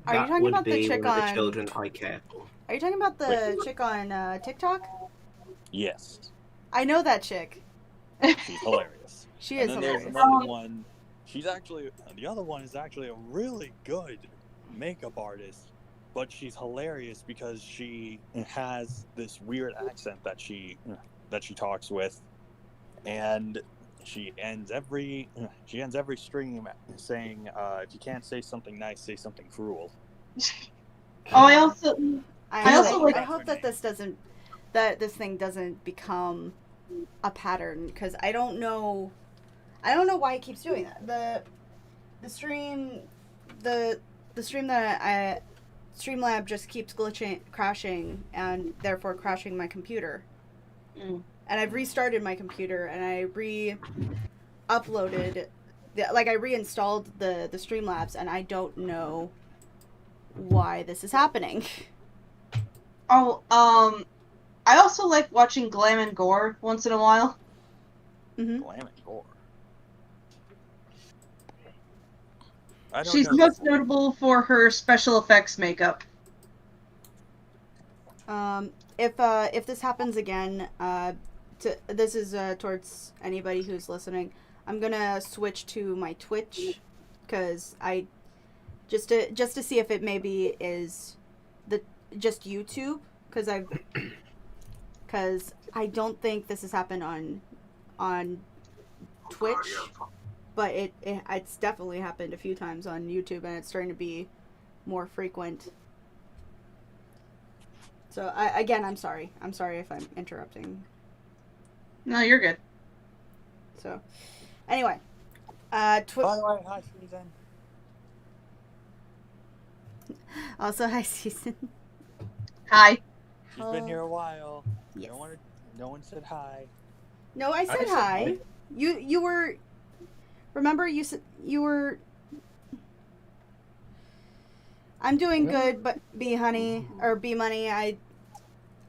Are you That talking would about the be chick one of the on... children I care for. Are you talking about the chick on TikTok? Yes. I know that chick. She's hilarious. She And is then there's hilarious. another one. The other one is actually a really good makeup artist, but she's hilarious because she has this weird accent that she talks with, and she ends every stream saying, "If you can't say something nice, say something cruel." I also I hope that this thing doesn't become a pattern, because I don't know why it keeps doing that. The stream that Streamlab just keeps crashing, and therefore crashing my computer. And I've restarted my computer, and I uploaded I reinstalled the Streamlabs, and I don't know why this is happening. I also like watching Glam and Gore once in a while. Mm-hmm. Glam and Gore. She's most notable for her special effects makeup. If this happens again, this is towards anybody who's listening. I'm gonna switch to my Twitch, because I just to see if it maybe is just YouTube, because I don't think this has happened on Twitch, but it's definitely happened a few times on YouTube, and it's starting to be more frequent. So I'm sorry. I'm sorry if I'm interrupting. No, you're good. So, anyway, By the way, hi Susan. Also, hi Susan. Hi. She's been here a while. Yes. No one said hi. No, I said hi. You were. Remember, you said you were. I'm doing good, but B money.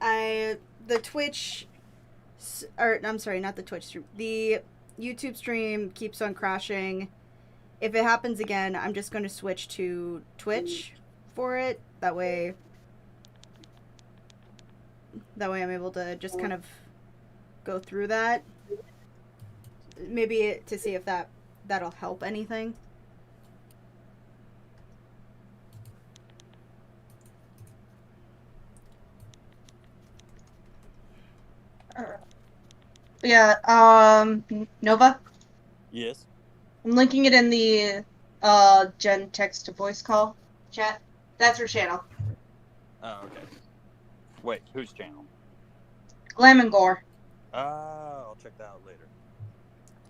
The Twitch, or I'm sorry, not the Twitch stream. The YouTube stream keeps on crashing. If it happens again, I'm just going to switch to Twitch for it. That way I'm able to just kind of go through that. Maybe to see if that'll help anything. Yeah, Nova? Yes? I'm linking it in the Gen text to voice call chat. That's her channel. Oh, okay. Wait, whose channel? Glam and Gore. I'll check that out later.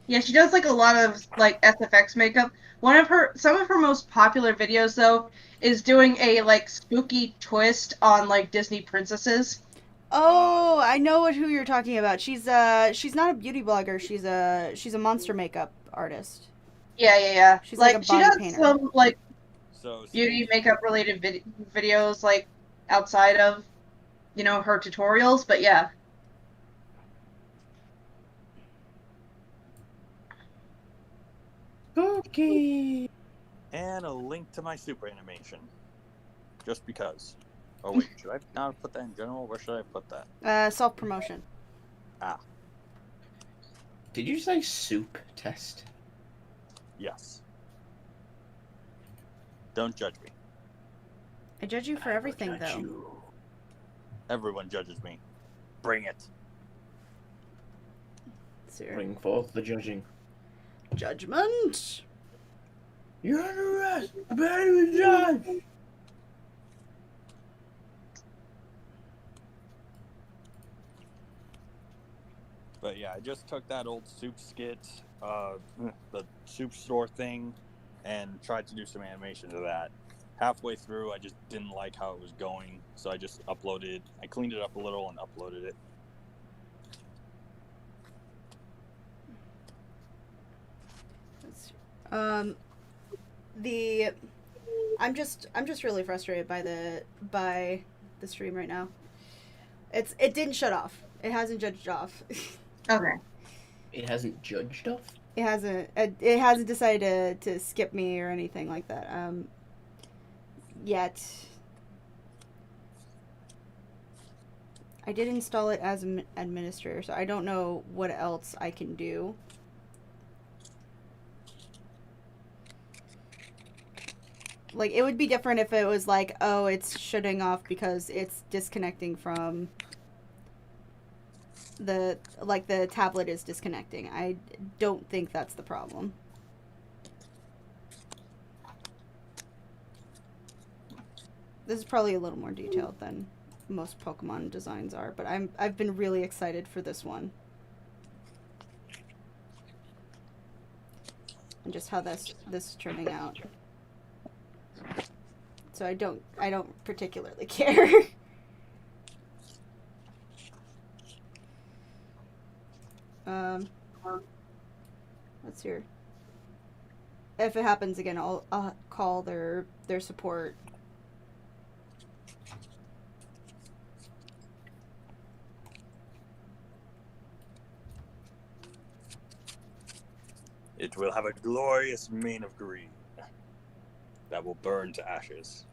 Yeah, she does like a lot of like SFX makeup. Some of her most popular videos though is doing a like spooky twist on like Disney princesses. Oh, I know who you're talking about. She's not a beauty blogger. She's a monster makeup artist. Yeah. She's like a she body does painter. some like So beauty makeup related videos like outside of her tutorials, but yeah. Okay. And a link to my super animation. Just because. Oh wait, should I not put that in general? Where should I put that? Self-promotion. Ah. Did you say soup test? Yes. Don't judge me. I judge you for everything, though. You. Everyone judges me. Bring it. Bring forth the judging. Judgment! You're under arrest! I better be judged! But yeah, I just took that old soup skit, the soup store thing, and tried to do some animation to that. Halfway through, I just didn't like how it was going, so I just uploaded. I cleaned it up a little and uploaded it. I'm just really frustrated by the stream right now. It didn't shut off. It hasn't judged off. Okay. It hasn't judged off? It hasn't decided to skip me or anything like that. yet. I did install it as an administrator, so I don't know what else I can do. Like, it would be different if it was like, oh, it's shutting off because it's disconnecting from the tablet is disconnecting. I don't think that's the problem. This is probably a little more detailed than most Pokemon designs are, but I've been really excited for this one. And just how this is turning out. So I don't particularly care. Let's hear. If it happens again, I'll call their support. It will have a glorious mane of green that will burn to ashes.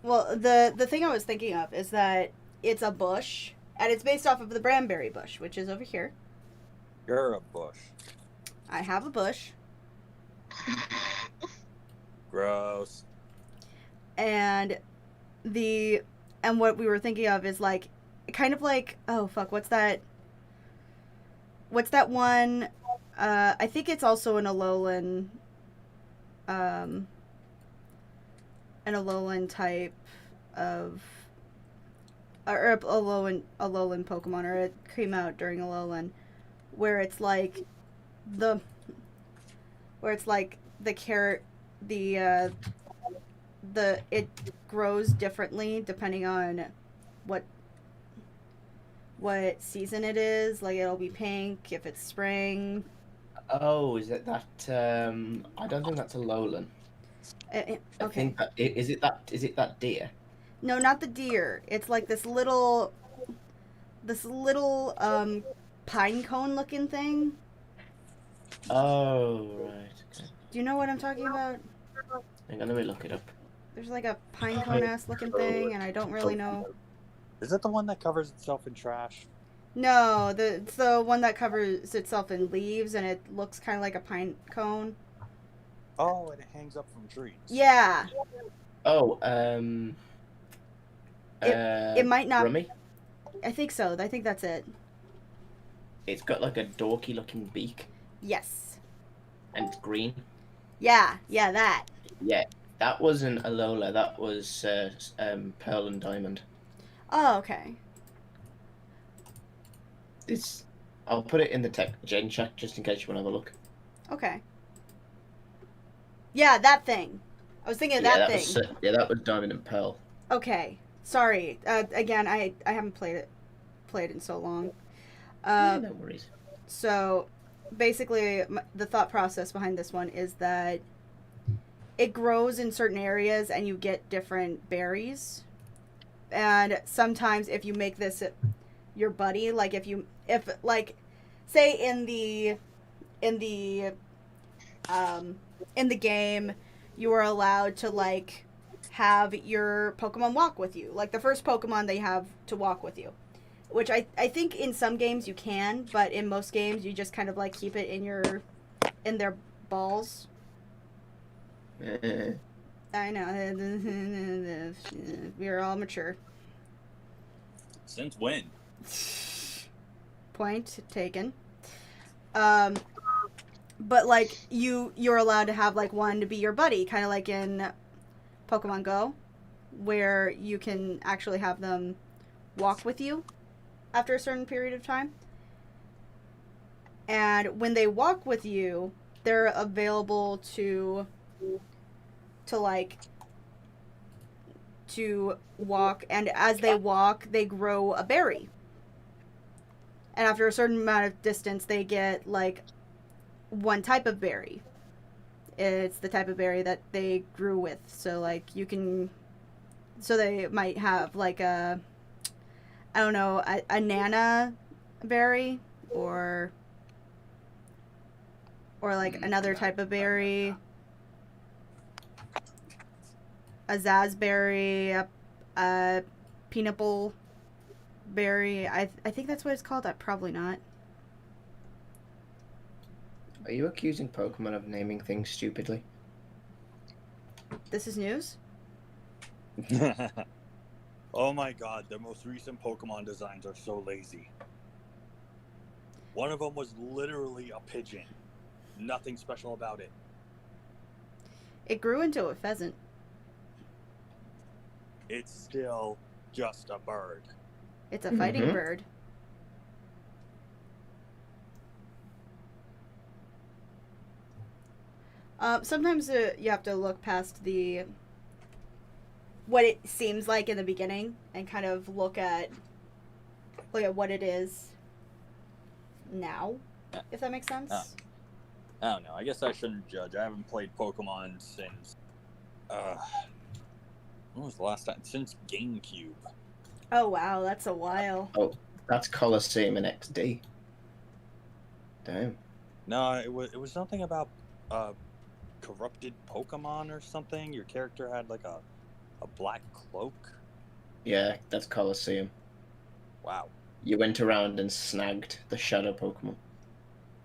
Well, the thing I was thinking of is that it's a bush, and it's based off of the Bramberry bush, which is over here. You're a bush. I have a bush. Gross. And what we were thinking of is like, kind of like, oh fuck, what's that one, I think it's also an Alolan type of, or a Alolan Pokemon, or it came out during Alolan, where it's like the it grows differently depending on what season it is. Like, it'll be pink if it's spring. Oh, is it that? I don't think that's a Alolan. Okay. I think that, is it that deer? No, not the deer. It's like this little pine cone looking thing. Oh, right. Okay. Do you know what I'm talking about? Hang on, let me look it up. There's like a pine cone ass looking thing, and I don't really know. Is it the one that covers itself in trash? No, it's the one that covers itself in leaves, and it looks kind of like a pine cone. Oh, and it hangs up from trees. Yeah. Oh, it might not. Rummy? I think so. I think that's it. It's got like a dorky looking beak. Yes. And it's green. Yeah, that. Yeah, that wasn't Alola. That was Pearl and Diamond. Oh, okay. I'll put it in the gen chat just in case you want to have a look. Okay. Yeah, that thing. I was thinking of that thing. That was Diamond and Pearl. Okay. Sorry. Again, I haven't played in so long. No worries. So, basically, the thought process behind this one is that it grows in certain areas and you get different berries. And sometimes if you make this your buddy, like if say in the game, you are allowed to like have your Pokemon walk with you. Like the first Pokemon they have to walk with you. Which I think in some games you can, but in most games you just kind of like keep it in their balls. I know. We're all mature. Since when? Point taken. But like you're allowed to have like one to be your buddy, kind of like in Pokemon Go, where you can actually have them walk with you after a certain period of time. And when they walk with you, they're available to walk, and as they walk, they grow a berry. And after a certain amount of distance, they get like one type of berry. It's the type of berry that they grew with. So like so they might have like a nana berry or like another type of berry. a Zazberry, a Peanapple Berry. I think that's what it's called. Probably not. Are you accusing Pokemon of naming things stupidly? This is news? Oh my god, the most recent Pokemon designs are so lazy. One of them was literally a pigeon. Nothing special about it. It grew into a pheasant. It's still just a bird. It's a fighting Mhm. bird. Sometimes you have to look past what it seems like in the beginning and kind of look at what it is now, if that makes sense. I don't know. I guess I shouldn't judge. I haven't played Pokemon since. When was the last time? Since GameCube. Oh wow, that's a while. Oh, that's Colosseum and XD. Damn. No, it was something about corrupted Pokemon or something. Your character had like a black cloak. Yeah, that's Colosseum. Wow. You went around and snagged the shadow Pokemon.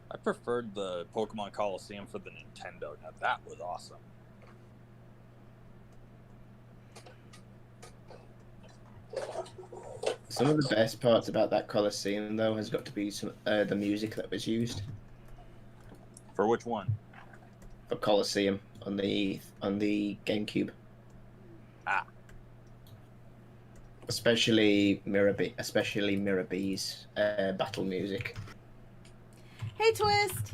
I preferred the Pokemon Coliseum for the Nintendo. Now that was awesome. Some of the best parts about that Colosseum, though, has got to be the music that was used For which one? for Colosseum on the GameCube. Ah. Especially Mirabee's battle music. Hey, Twist.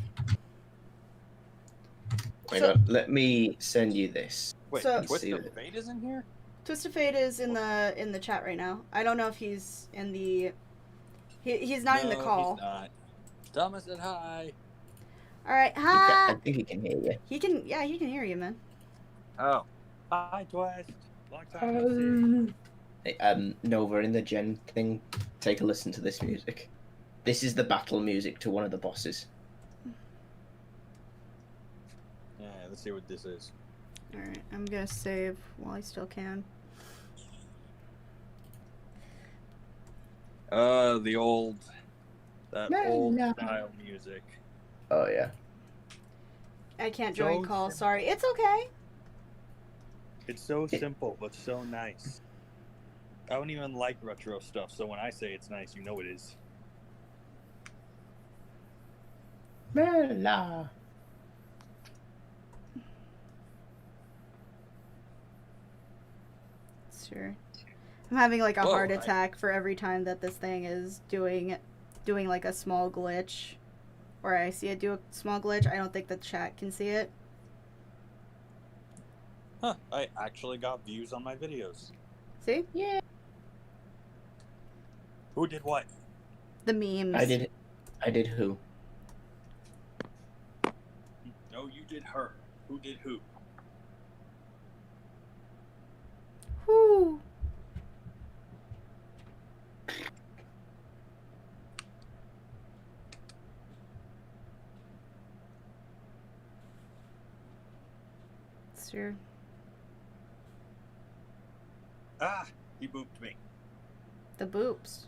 Hang So- on, let me send you this. Wait, So- Twisted Fate is in here? Twisted Fate is in the chat right now. I don't know if he's in the. He's not in the call. He's not. Thomas said hi. All right, I hi. think he can hear you. He can. Yeah, he can hear you, man. Oh. Hi, Twist. Long time no see. Hey, Nova, in the Gen thing, take a listen to this music. This is the battle music to one of the bosses. Yeah, let's see what this is. All right, I'm gonna save while I still can. The old No. style music. Oh yeah. I can't So join call. simple. Sorry. It's okay. It's so simple, but so nice. I don't even like retro stuff, so when I say it's nice, you know it is. Mela. Sure. I'm having like a Whoa, heart attack for every time that this thing is doing like a small glitch, or I see it do a small glitch. I don't think the chat can see it. Huh, I actually got views on my videos. See? Yeah. Who did what? The memes. I did who? No, you did her. Who did who? Whoo. Sure. Ah, he booped me. The boops.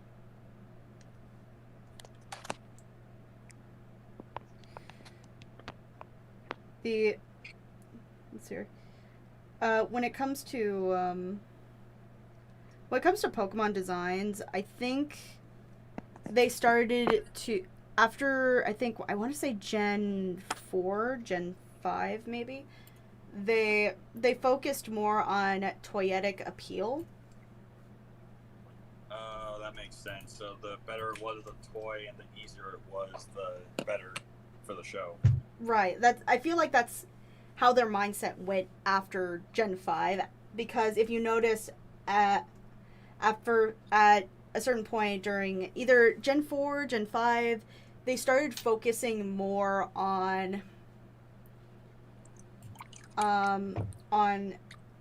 Let's see here. When it comes to Pokemon designs, I think they started to after I want to say Gen 4, Gen 5 maybe. They focused more on toyetic appeal. Oh, that makes sense. So the better it was the toy and the easier it was, the better for the show. Right. I feel like that's how their mindset went after Gen 5, because if you notice at a certain point during either Gen 4, Gen 5, they started focusing more on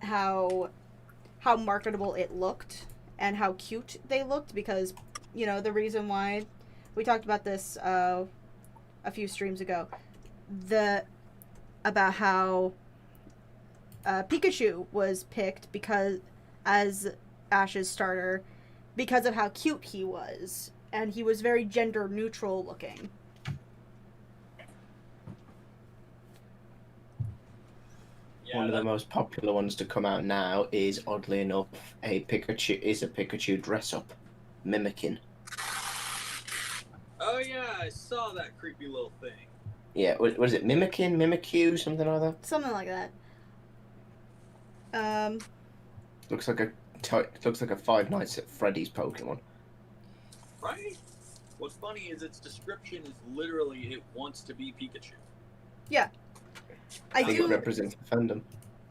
how marketable it looked and how cute they looked, because the reason why we talked about this a few streams ago, about how Pikachu was picked because as Ash's starter because of how cute he was, and he was very gender neutral looking. One of the most popular ones to come out now is, oddly enough, a Pikachu dress up, mimicking. Oh yeah, I saw that creepy little thing. Yeah, what is it? Mimikyu, something like that. Something like that. Looks like a Five Nights at Freddy's Pokemon. Right? What's funny is its description is literally it wants to be Pikachu. Yeah. I think it represents the fandom.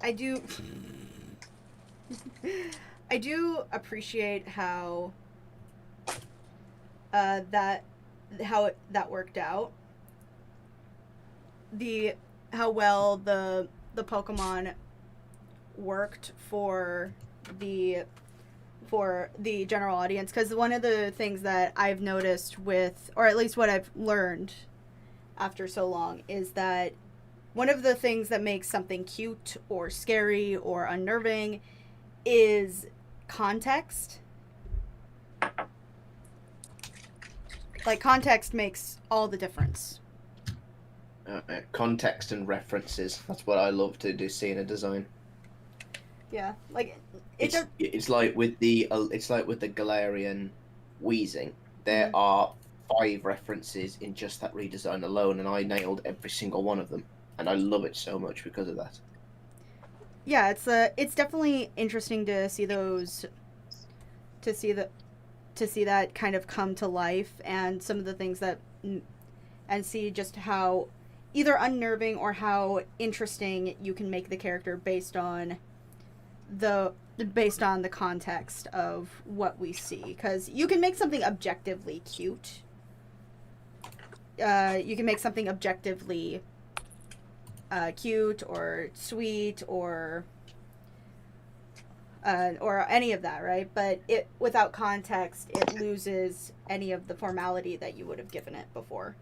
I do appreciate how that worked out. How well the Pokemon worked for the general audience, because one of the things that I've noticed with, or at least what I've learned after so long, is that one of the things that makes something cute or scary or unnerving is context. Like, context makes all the difference. Context and references. That's what I love to see in a design. Yeah, like it's like with the Galarian wheezing. There are 5 references in just that redesign alone, and I nailed every single one of them, and I love it so much because of that. Yeah, it's definitely interesting to see those, to see that kind of come to life, and some of the things that, and see just how either unnerving or how interesting you can make the character based on the context of what we see. Because you can make something objectively cute. You can make something objectively cute or sweet or any of that, right? But it, without context, it loses any of the formality that you would have given it before.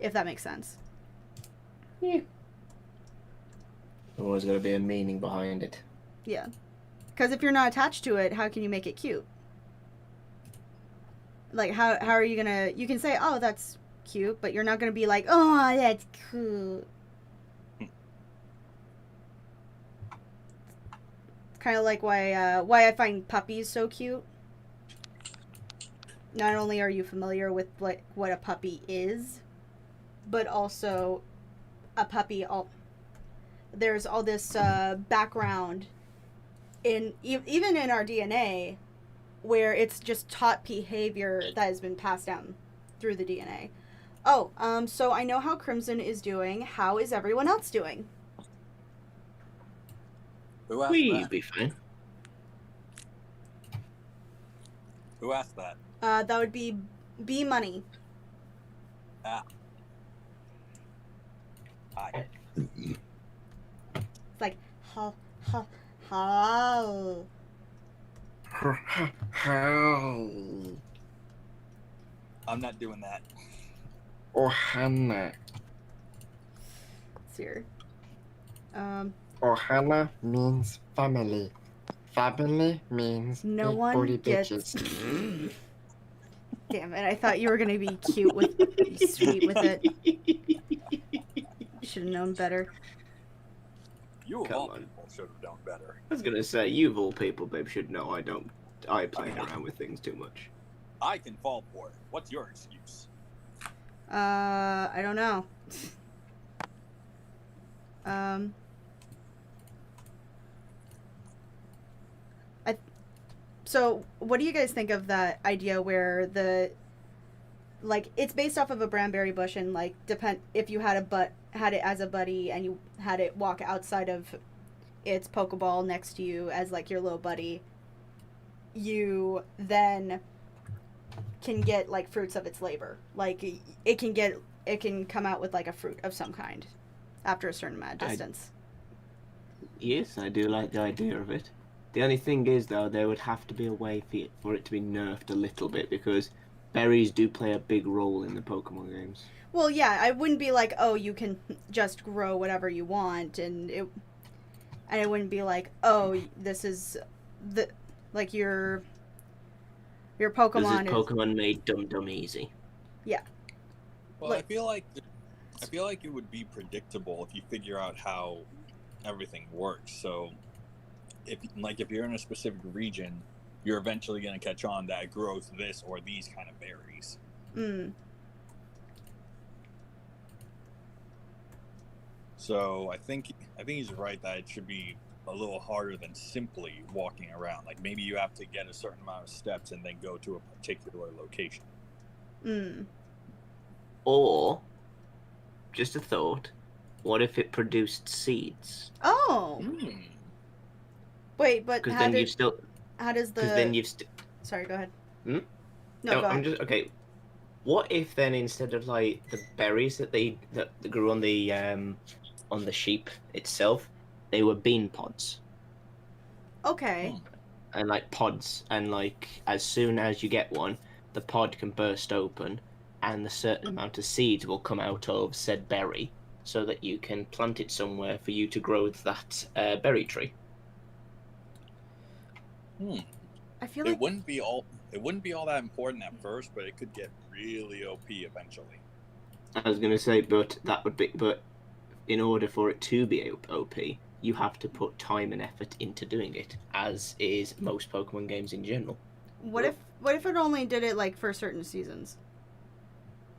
If that makes sense. Yeah. There's always got to be a meaning behind it. Yeah. Because if you're not attached to it, how can you make it cute? Like, how are you gonna... You can say, oh, that's cute, but you're not gonna be like, oh, that's cute. It's kind of like why I find puppies so cute. Not only are you familiar with what a puppy is, but also a puppy... There's all this background even in our DNA, where it's just taught behavior that has been passed down through the DNA. Oh, so I know how Crimson is doing. How is everyone else doing? Who asked We'll that? be fine. Who asked that? That would be B Money. Ah. Hi. It's like, how. How? I'm not doing that. Or Hannah. It's here. Ohana means family. Family means No big one booty gets. bitches. Damn it! I thought you were gonna be cute with, sweet with it. Should have known better. You of Come all on. people should have done better. I was gonna say, you of all people, babe, should know I play around with things too much. I can fall for it. What's your excuse? I don't know. So what do you guys think of that idea where it's based off of a Branberry bush, and if you had it as a buddy and you had it walk outside of its Pokeball next to you as your little buddy, you then can get fruits of its labor. It can come out with a fruit of some kind after a certain amount of distance. Yes, I do like the idea of it. The only thing is, though, there would have to be a way for it to be nerfed a little bit, because berries do play a big role in the Pokemon games. Well, yeah, I wouldn't be like, oh, you can just grow whatever you want, and it wouldn't be like, oh, this is the like your Pokemon This is Pokemon made dumb easy. Well, Like- I feel like it would be predictable if you figure out how everything works. So, if you're in a specific region, you're eventually going to catch on that it grows this or these kind of berries. So I think he's right that it should be a little harder than simply walking around. Like maybe you have to get a certain amount of steps and then go to a particular location. Or, just a thought, what if it produced seeds? Oh, wait, but Because how then you've still. does Because the? then you've. Sorry, go ahead. Hmm? No, go I'm ahead. just okay. What if then instead of like the berries that grew on the sheep itself, they were bean pods Okay. and like pods, and like as soon as you get one, the pod can burst open, and a certain amount of seeds will come out of said berry, so that you can plant it somewhere for you to grow that berry tree. I feel It like wouldn't be all that important at first, but it could get really OP eventually. I was gonna say, but in order for it to be OP, you have to put time and effort into doing it, as is most Pokemon games in general. what if it only did it like for certain seasons?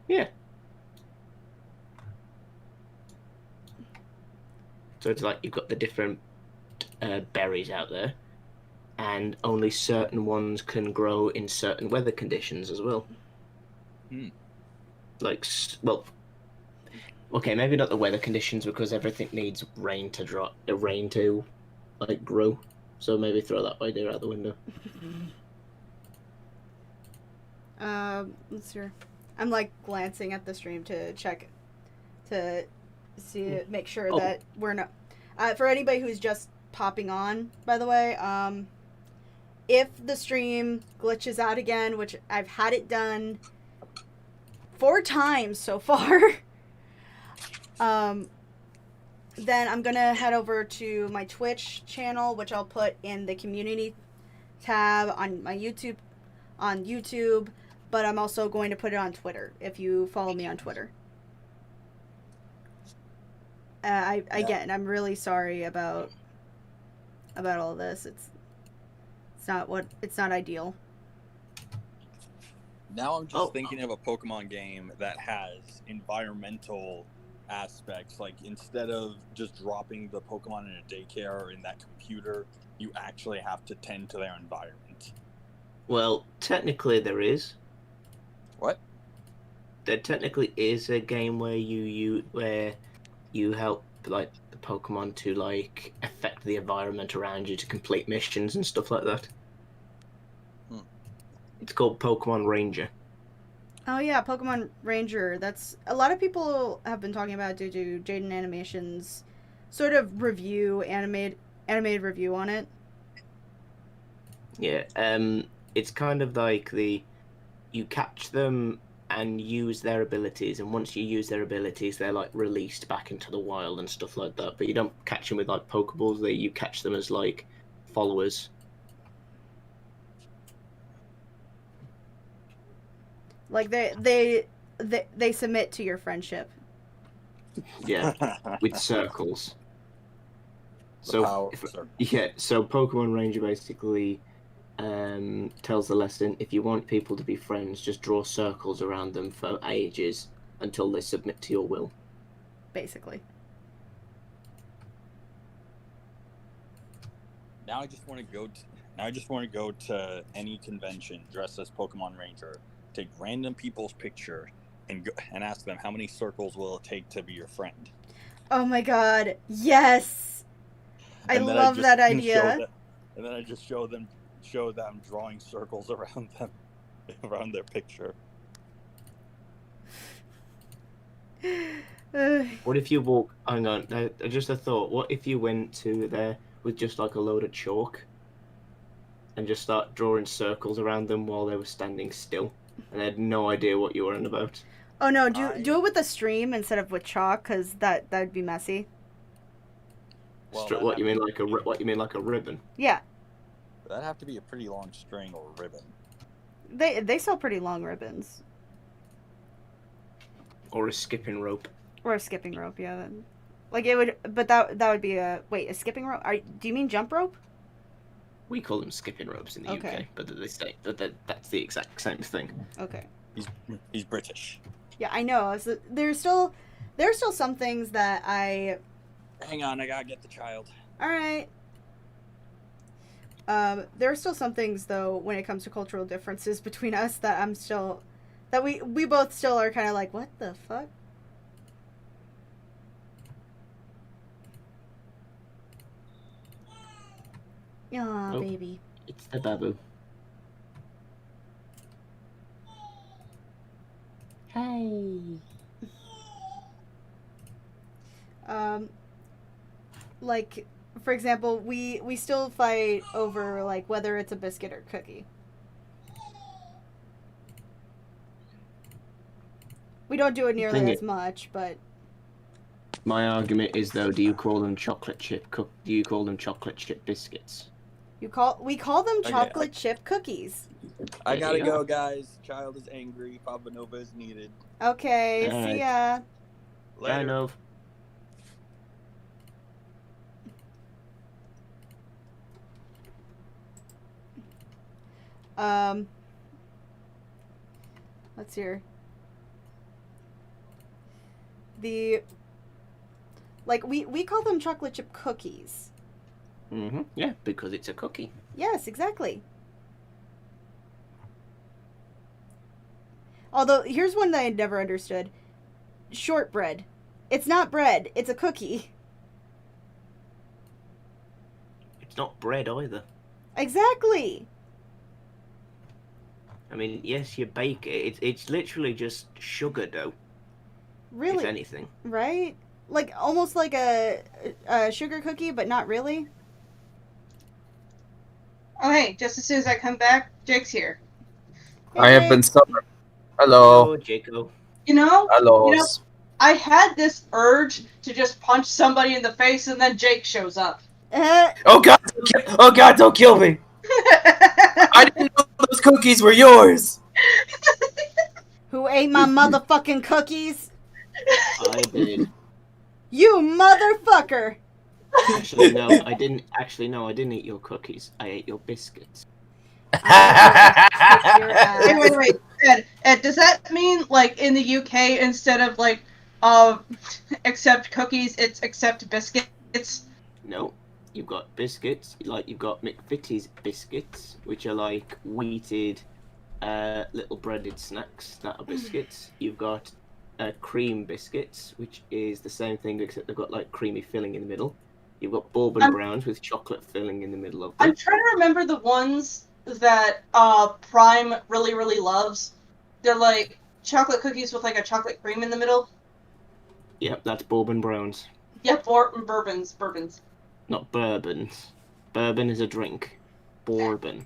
Yeah. So it's like you've got the different berries out there, and only certain ones can grow in certain weather conditions as well. Like, well, okay, maybe not the weather conditions, because everything needs rain to like grow. So maybe throw that idea out the window. Let's see. I'm like glancing at the stream to check to see make sure Oh. that we're not. For anybody who's just popping on, by the way, if the stream glitches out again, which I've had it done 4 times so far, then I'm gonna head over to my Twitch channel, which I'll put in the community tab on my YouTube, but I'm also going to put it on Twitter if you follow me on Twitter. Again, I'm really sorry about all this. It's not ideal. Now I'm just thinking of a Pokemon game that has environmental aspects. Like instead of just dropping the Pokemon in a daycare or in that computer, you actually have to tend to their environment. Well, technically there is. What? There technically is a game where you help like the Pokemon to like affect the environment around you to complete missions and stuff like that. It's called Pokemon Ranger. Oh yeah, Pokemon Ranger. That's a lot of people have been talking about due to Jaden Animation's sort of animated review on it. Yeah, it's kind of like you catch them and use their abilities, and once you use their abilities, they're like released back into the wild and stuff like that. But you don't catch them with like Pokeballs; you catch them as like followers. Like they submit to your friendship. Yeah, with circles. The So power of circle. yeah, so Pokemon Ranger basically tells the lesson: if you want people to be friends, just draw circles around them for ages until they submit to your will. Basically. Now I just want to go to any convention dressed as Pokemon Ranger, take random people's picture, and ask them how many circles will it take to be your friend. Oh my god, yes! I love that idea. And then I just show them drawing circles around them, around their picture. What if you walk? Hang on, just a thought. What if you went to there with just like a load of chalk and just start drawing circles around them while they were standing still? and I had no idea what you were on about. Oh no, do it with a stream instead of with chalk, because that'd be messy. Well, What you mean like a ribbon? Yeah, That'd have to be a pretty long string or ribbon. they sell pretty long ribbons. Or a skipping rope. Or a skipping rope, yeah. Like it would, but that would be a skipping rope. Do you mean jump rope? We call them skipping ropes in the Okay. UK, but they say that's the exact same thing. Okay. He's British. Yeah, I know. So there's still some things that I. Hang on, I gotta get the child. All right. There are still some things though when it comes to cultural differences between us that we both still are kind of like, what the fuck? Aw, Oh. baby. It's the babu. Hey. Like, for example, we still fight over like whether it's a biscuit or cookie. We don't do it nearly Thing as is- much, but My argument is though, do you call them chocolate chip biscuits? we call them Okay, chocolate chip cookies. I There gotta you go, go. guys. Child is angry. Papa Nova is needed. Okay, Alright. see ya. Later. Kind of. Let's hear. We call them chocolate chip cookies. Yeah, because it's a cookie. Yes, exactly. Although, here's one that I never understood. Shortbread. It's not bread, it's a cookie. It's not bread either. Exactly. I mean, yes, you bake it. It's literally just sugar dough, if Really? anything. Right? Like, almost like a sugar cookie, but not really. Oh, hey, just as soon as I come back, Jake's here. I have Hey. been summoned. Hello. Hello, Jaco. Hello. I had this urge to just punch somebody in the face, and then Jake shows up. Oh god! Oh god! Don't kill me! I didn't know those cookies were yours. Who ate my motherfucking cookies? I did. You motherfucker! Actually, no, I didn't. Actually, no, I didn't eat your cookies. I ate your biscuits. Kick your ass. Wait. Ed, does that mean, like, in the UK, instead of, like, accept cookies, it's accept biscuits? No, you've got biscuits. You've got McVitie's biscuits, which are like wheated, little breaded snacks that are biscuits. You've got cream biscuits, which is the same thing except they've got like creamy filling in the middle. You've got bourbon browns with chocolate filling in the middle of them. I'm trying to remember the ones that Prime really, really loves. They're like chocolate cookies with like a chocolate cream in the middle. Yep, that's bourbon browns. Yeah, bourbons. Not bourbons. Bourbon is a drink. Bourbon.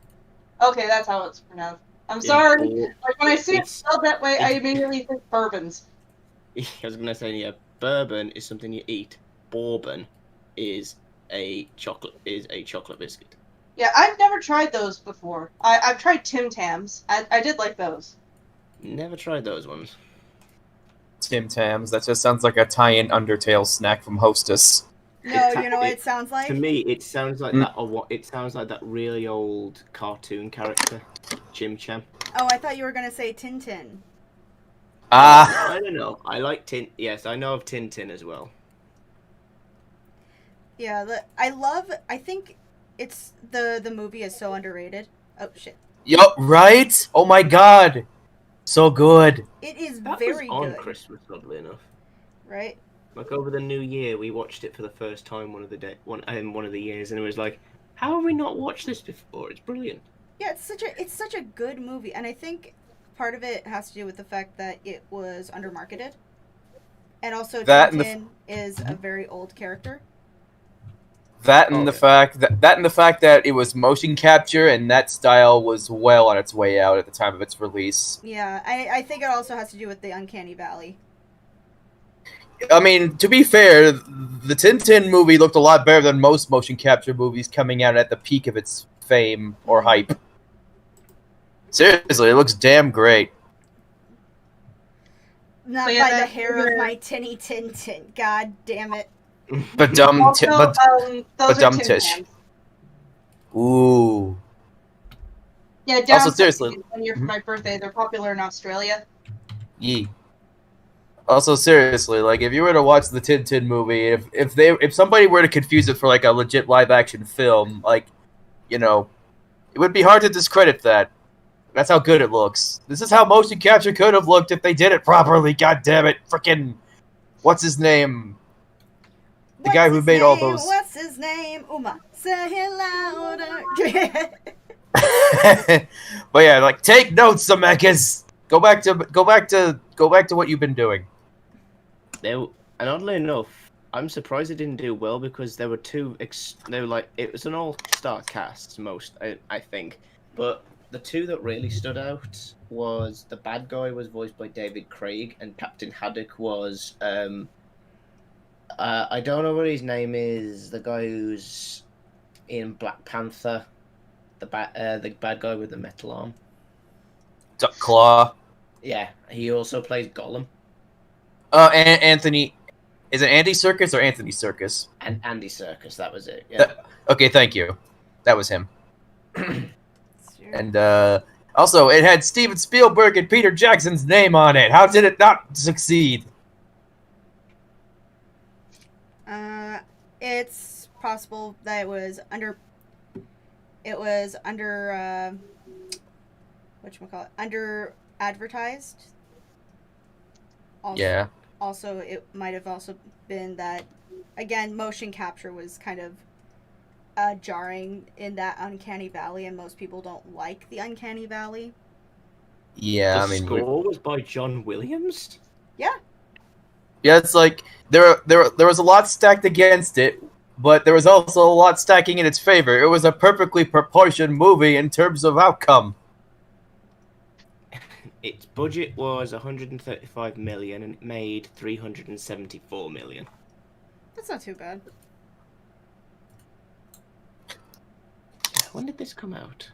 Okay, that's how it's pronounced. I'm Yeah, sorry. bou- Like when I see it it's- spelled that way, I it's- immediately think bourbons. I was gonna say, yeah, bourbon is something you eat. Bourbon is a chocolate biscuit. Yeah, I've never tried those before. I've tried Tim Tams. I did like those. Never tried those ones. Tim Tams. That just sounds like a tie-in Undertale snack from Hostess. No, you know what it sounds like? To me, it sounds like that. Or what? It sounds like that really old cartoon character, Chim Cham. Oh, I thought you were gonna say Tintin. Ah. I don't know. I like Tin. Yes, I know of Tintin as well. Yeah, I think it's the movie is so underrated. Oh shit. Yup. Right. Oh my god. So good. It is That very was on good. Christmas, oddly enough. Right? Like over the New Year, we watched it for the first time one of the years, and it was like, how have we not watched this before? It's brilliant. Yeah, it's such a good movie, and I think part of it has to do with the fact that it was undermarketed, and also That and Tintin is a very old character. That and Oh, the yeah. fact that it was motion capture and that style was well on its way out at the time of its release. Yeah, I think it also has to do with the Uncanny Valley. I mean, to be fair, the Tintin movie looked a lot better than most motion capture movies coming out at the peak of its fame or hype. Seriously, it looks damn great. Not yeah, by the that- hair of my tinny Tintin. God damn it. But dumb, Also, those are dumb Tim Tish. Tams. Ooh. Yeah, down Also, seriously. 1 year for my birthday. They're popular in Australia. Yee. Also, seriously, like if you were to watch the Tintin movie, if somebody were to confuse it for like a legit live action film, like, you know, it would be hard to discredit that. That's how good it looks. This is how motion capture could have looked if they did it properly. God damn it, freaking, what's his name? The guy who made all those. What's his name? Uma. Say it louder. But yeah, like take notes, Zemeckis. Go back to what you've been doing. And oddly enough, I'm surprised it didn't do well because there were it was an all-star cast I think, but the two that really stood out was the bad guy was voiced by David Craig and Captain Haddock was I don't know what his name is, the guy who's in Black Panther, the bad guy with the metal arm. Duck Claw. Yeah, he also plays Gollum. Anthony, is it Andy Serkis or Anthony Serkis? And Andy Serkis, that was it. Yeah. Okay, thank you. That was him. And also, it had Steven Spielberg and Peter Jackson's name on it. How did it not succeed? It's possible that it was under whatchamacallit, under advertised. Also, Yeah. Also, it might have also been that, again, motion capture was kind of jarring in that Uncanny Valley, and most people don't like the Uncanny Valley. Yeah, The score was by John Williams? Yeah. Yeah, it's like there was a lot stacked against it, but there was also a lot stacking in its favor. It was a perfectly proportioned movie in terms of outcome. Its budget was 135 million and it made 374 million. That's not too bad. When did this come out?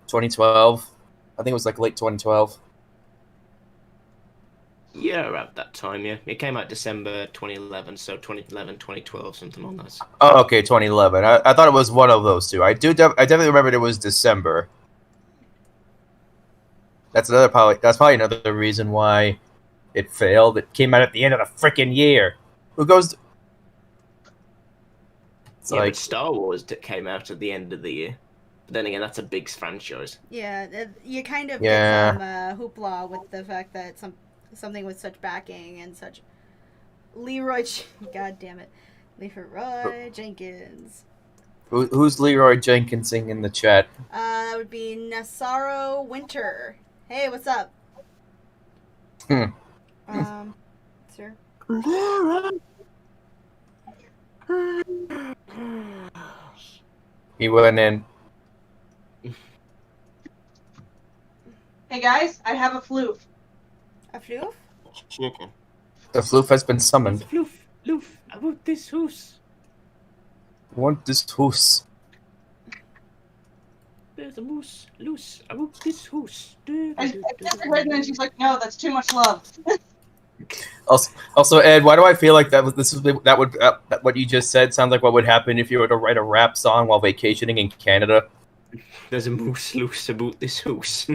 2012. I think it was like late 2012. Yeah, around that time, yeah. It came out December 2011, so 2011, 2012, something like that. Oh, okay, 2011. I thought it was one of those two. I definitely remembered it was December. That's probably another reason why it failed. It came out at the end of the freaking year. Who goes? It's yeah, like but Star Wars came out at the end of the year. But then again, that's a big franchise. Yeah, you kind of Yeah. get some hoopla with the fact that something with such backing and such God damn it, Leroy Jenkins. who's Leroy Jenkinsing in the chat? That would be Nasaro Winter. Hey, what's up? Sir. He went in. Hey guys, I have a floof. A floof? The floof has been summoned. Loof, I want this house. Want this hoose? There's a moose, loose. I want this house. I kissed her and then she's like, no, that's too much love. Also, Ed, why do I feel like what you just said sounds like what would happen if you were to write a rap song while vacationing in Canada? There's a moose loose about this house.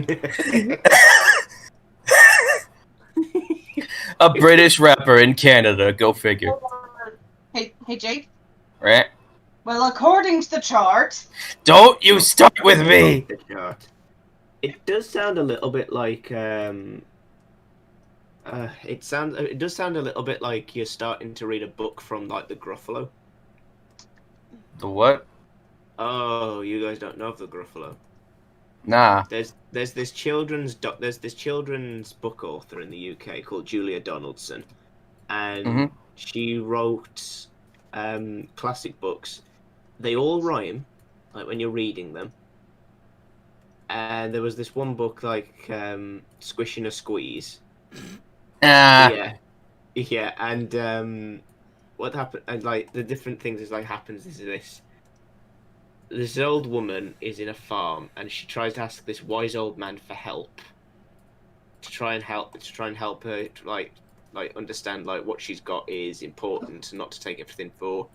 A British rapper in Canada, go figure. Hey, Jake. Right? Well, according to the chart. Don't you start with me! It does sound a little bit like it does sound a little bit like you're starting to read a book from like the Gruffalo. The what? Oh, you guys don't know of the Gruffalo. Nah. There's this children's book author in the UK called Julia Donaldson, and she wrote classic books, they all rhyme, like when you're reading them. And there was this one book like Squish and a Squeeze. Ah, Yeah, and what happened? And like the different things is like happens is this. This old woman is in a farm, and she tries to ask this wise old man for help. To try and help her to, like understand like what she's got is important, and not to take everything for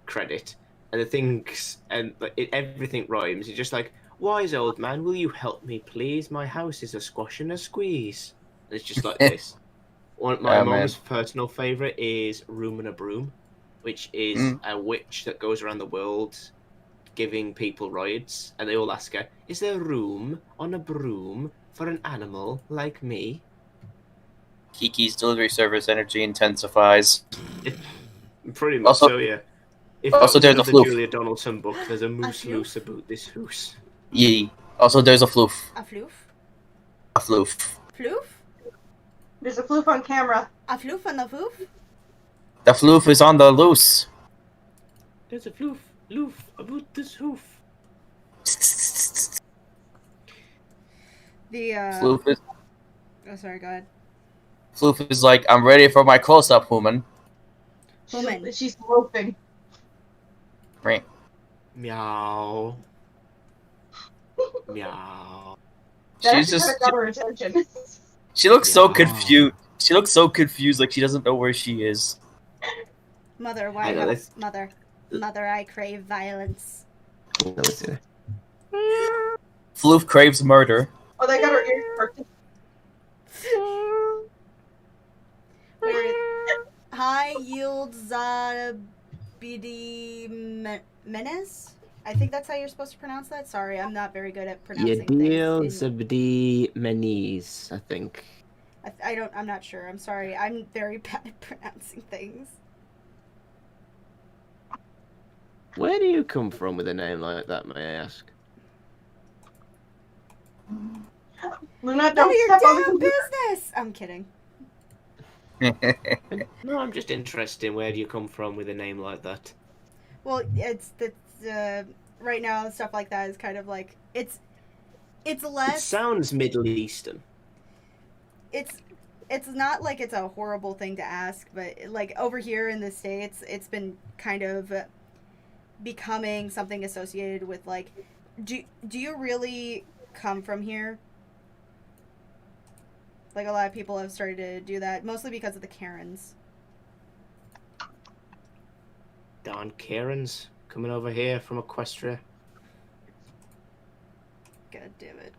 credit. And the things and like everything rhymes. It's just like, wise old man, will you help me, please? My house is a squash and a squeeze. And it's just like this. My mom's personal favorite is Room and a Broom, which is a witch that goes around the world giving people rides, and they all ask her, "Is there room on a broom for an animal like me?" Kiki's delivery service energy intensifies. Pretty much Also- so, yeah. If also that there's was a the floof. Julia Donaldson book, there's a moose floof? loose about this hoose. Yee. Also, there's a floof. A floof? A floof. Floof? There's a floof on camera. A floof and a floof? The floof is on the loose. There's a floof about this hoof. The Floof is oh, sorry, go ahead. floof is like, I'm ready for my close-up, woman. Woman. She's loafing. Right. Meow. Meow. That She's actually just. kind of got her attention. She looks so Meow. confused. She looks so confused, like she doesn't know where she is. Mother, why I know not? this. Mother, I crave violence. Floof craves murder. Oh, they got her ears perked. High yield Zabidi Menes? I think that's how you're supposed to pronounce that. Sorry, I'm not very good at pronouncing Yadil things. Zabdi Meniz, I think. I'm not sure. I'm sorry. I'm very bad at pronouncing things. Where do you come from with a name like that, may I ask? Luna, None don't of your step on the damn computer. business! I'm kidding. No, I'm just interested in where do you come from with a name like that? Well, it's right now stuff like that is kind of like it's It less. sounds Middle Eastern. It's not like it's a horrible thing to ask, but like over here in the States, it's been kind of becoming something associated with like, do you really come from here? Like a lot of people have started to do that, mostly because of the Karens. Darn Karens coming over here from Equestria. God damn it.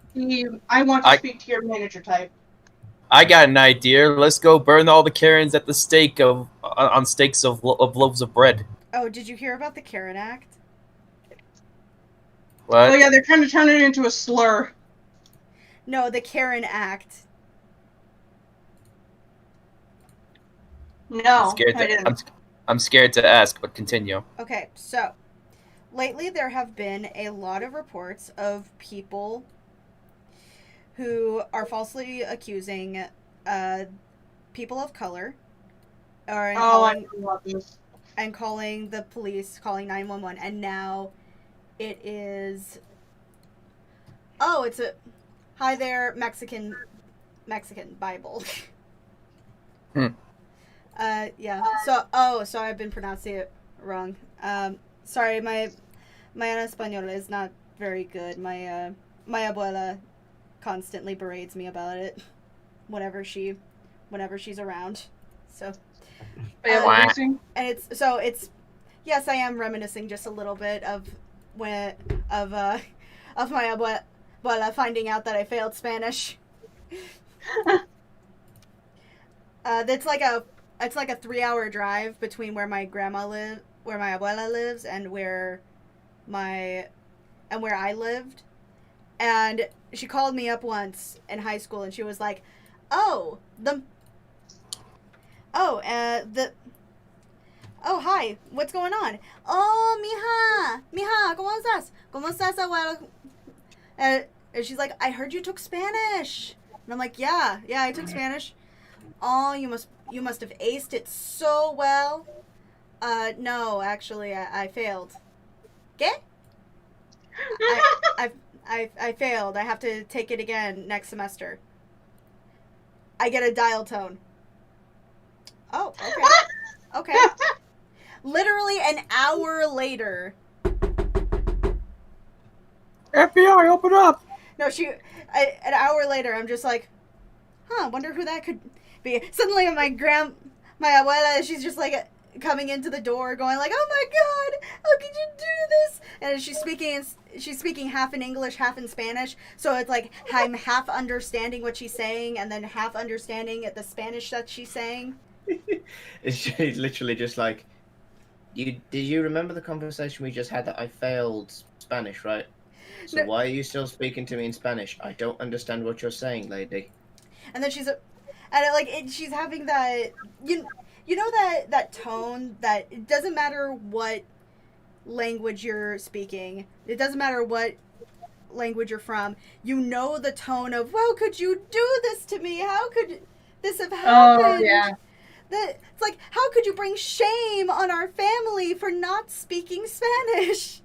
I want to speak to your manager type. I got an idea. Let's go burn all the Karens at the stake on stakes of loaves of bread. Oh, did you hear about the Karen Act? What? Oh yeah, they're trying to turn it into a slur. No, the Karen Act. No, Scared I didn't. I'm scared to ask, but continue. Okay, so lately there have been a lot of reports of people who are falsely accusing people of color or and calling the police, calling 911, and now it is it's a hi there Mexican Bible. Yeah. So I've been pronouncing it wrong. Sorry, my español is not very good. My abuela constantly berates me about it whenever she's around. So Reminiscing? and it's yes, I am reminiscing just a little bit of my abuela finding out that I failed Spanish. It's like a 3-hour drive between where my abuela lives, and where I lived. And she called me up once in high school, and she was like, "Oh, hi, what's going on? Oh, mija, ¿cómo estás? ¿Cómo estás, abuela?" And she's like, "I heard you took Spanish." And I'm like, yeah, I took Spanish. Oh, you must have aced it so well. No, actually, I failed. I failed. I have to take it again next semester. I get a dial tone. Oh, okay. Okay. Literally an hour later. FBI, open up! No, an hour later, I'm just like, wonder who that could be. Suddenly, my abuela, she's just like coming into the door, going like, "Oh my God, how could you do this?" And she's speaking half in English, half in Spanish. So it's like I'm half understanding what she's saying, and then half understanding the Spanish that she's saying. She's literally just like, did you remember the conversation we just had that I failed Spanish, right? So No. why are you still speaking to me in Spanish? I don't understand what you're saying, lady. And then she's having that you know that tone that it doesn't matter what language you're speaking, it doesn't matter what language you're from, you know the tone of, "How could you do this to me? How could this have happened?" Oh, yeah. It's like, how could you bring shame on our family for not speaking Spanish?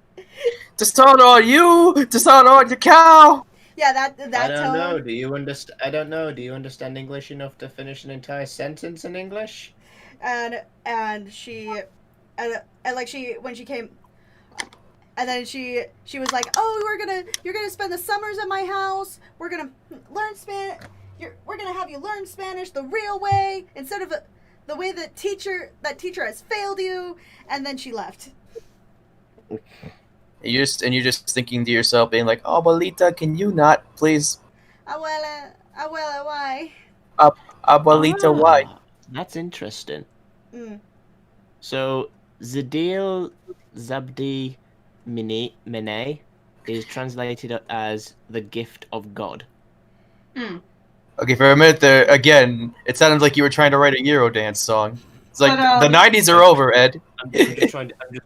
Dishonor on you! Dishonor on your cow! Yeah, that I don't tone. know. Do you understand? I don't know. Do you understand English enough to finish an entire sentence in English? And she, and like when she came, and then she was like, "Oh, you're gonna spend the summers at my house. We're gonna learn Spanish. We're gonna have you learn Spanish the real way instead of the way that teacher has failed you." And then she left. You're just thinking to yourself, being like, "Oh, Abuelita, can you not, please? Abuela, why? Abuelita, why?" That's interesting. Mm. So, Zadil Zabdi Mene is translated as the gift of God. Okay, for a minute there, again, it sounded like you were trying to write a Eurodance song. It's like, But, the 90s are over, Ed. I'm just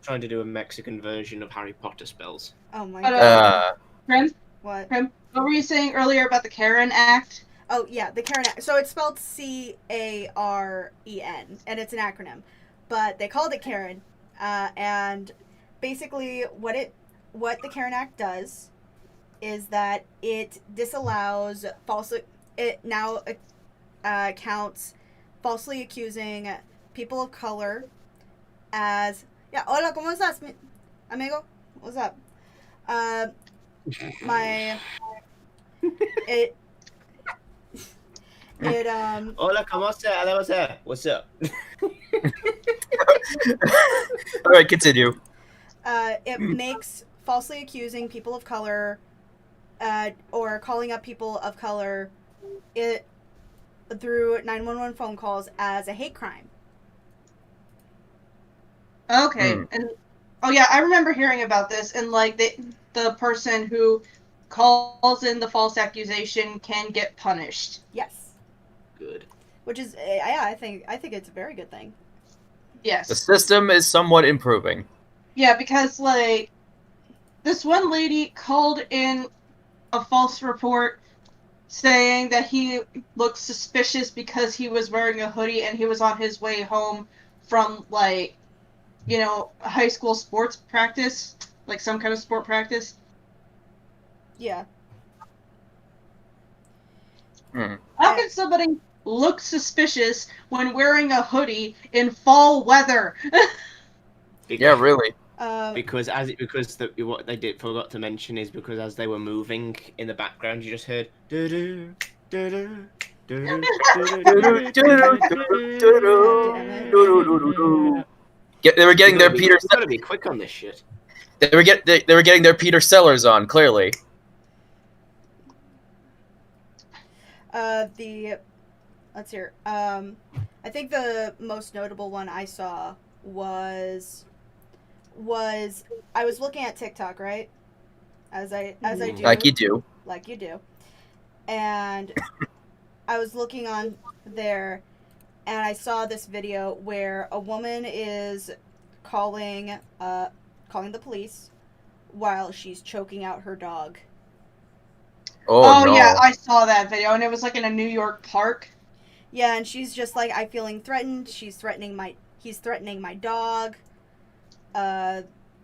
trying to do a Mexican version of Harry Potter spells. Oh my But, God. Prim, What? what were you saying earlier about the Karen Act? Oh, yeah, the Karen Act. So it's spelled Caren, and it's an acronym. But they called it Karen. And basically what the Karen Act does is that it disallows it now counts falsely accusing people of color as... Yeah, hola, ¿cómo estás, amigo? What's up? Hola, ¿cómo estás? What's up? Alright, continue. It makes falsely accusing people of color or calling up people of color through 911 phone calls as a hate crime. Okay, and oh yeah, I remember hearing about this, and like the person who calls in the false accusation can get punished. Yes. Good. Which is, yeah, I think it's a very good thing. Yes. The system is somewhat improving. Yeah, because like this one lady called in a false report saying that he looked suspicious because he was wearing a hoodie and he was on his way home from like, you know, high school sports practice, like some kind of sport practice. Yeah. How can somebody look suspicious when wearing a hoodie in fall weather? Yeah, really. Because what they forgot to mention is because as they were moving in the background, you just heard doo-doo, doo-doo, doo-doo, doo-doo. They were getting their Peter. You gotta be quick on this shit. They were getting their Peter Sellers on, clearly. Let's hear. I think the most notable one I saw was I was looking at TikTok, right? As I do. Like you do. Like you do. And I was looking on there and I saw this video where a woman is calling the police while she's choking out her dog. Oh no. Yeah, I saw that video, and it was like in a New York park. Yeah, and she's just like, I'm feeling threatened. He's threatening my dog.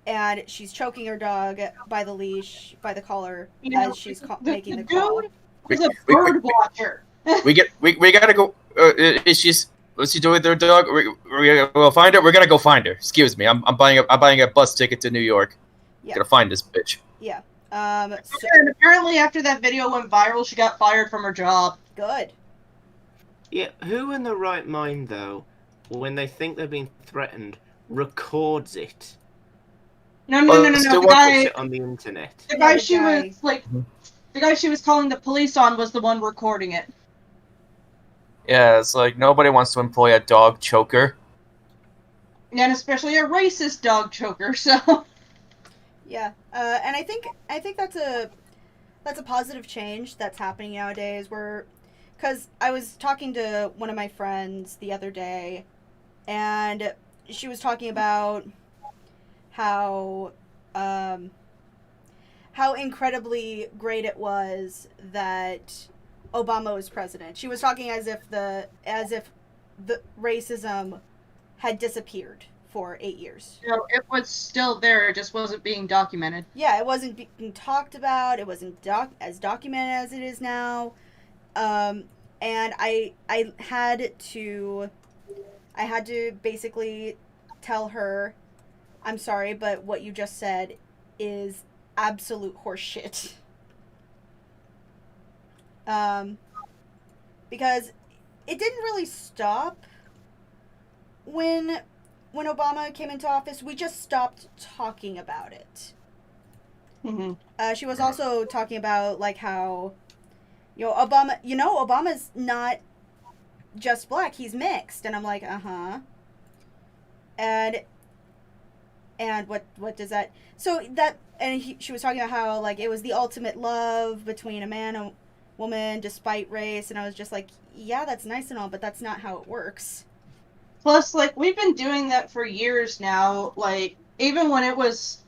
and she's choking her dog by the leash, by the collar, You know, as she's making the dude call. is a bird watcher. We gotta go. What's she doing with her dog? We'll find her. We're gonna go find her. Excuse me. I'm buying a bus ticket to New York. Yeah. Gonna find this bitch. Yeah. So, And apparently, after that video went viral, she got fired from her job. good. Yeah, who in the right mind, though, when they think they're being threatened, records it, No. puts The guy, it on the internet? the guy the she guy. was like, the guy she was calling the police on was the one recording it. Yeah, it's like nobody wants to employ a dog choker. And especially a racist dog choker. So Yeah. And I think that's a positive change that's happening nowadays. Because I was talking to one of my friends the other day, and she was talking about how incredibly great it was that Obama was president. She was talking as if the racism had disappeared for 8 years. you know, it was still there, it just wasn't being documented. Yeah, it wasn't being talked about. It wasn't as documented as it is now. And I had to basically tell her, I'm sorry, but what you just said is absolute horseshit. Because it didn't really stop when Obama came into office. We just stopped talking about it. Mm-hmm. She was also talking about like how, Obama's not just black, he's mixed, and I'm like, and what does that? So that, and she was talking about how like it was the ultimate love between a man and woman despite race, and I was just like, yeah, that's nice and all, but that's not how it works. Plus, like, we've been doing that for years now, like, even when it was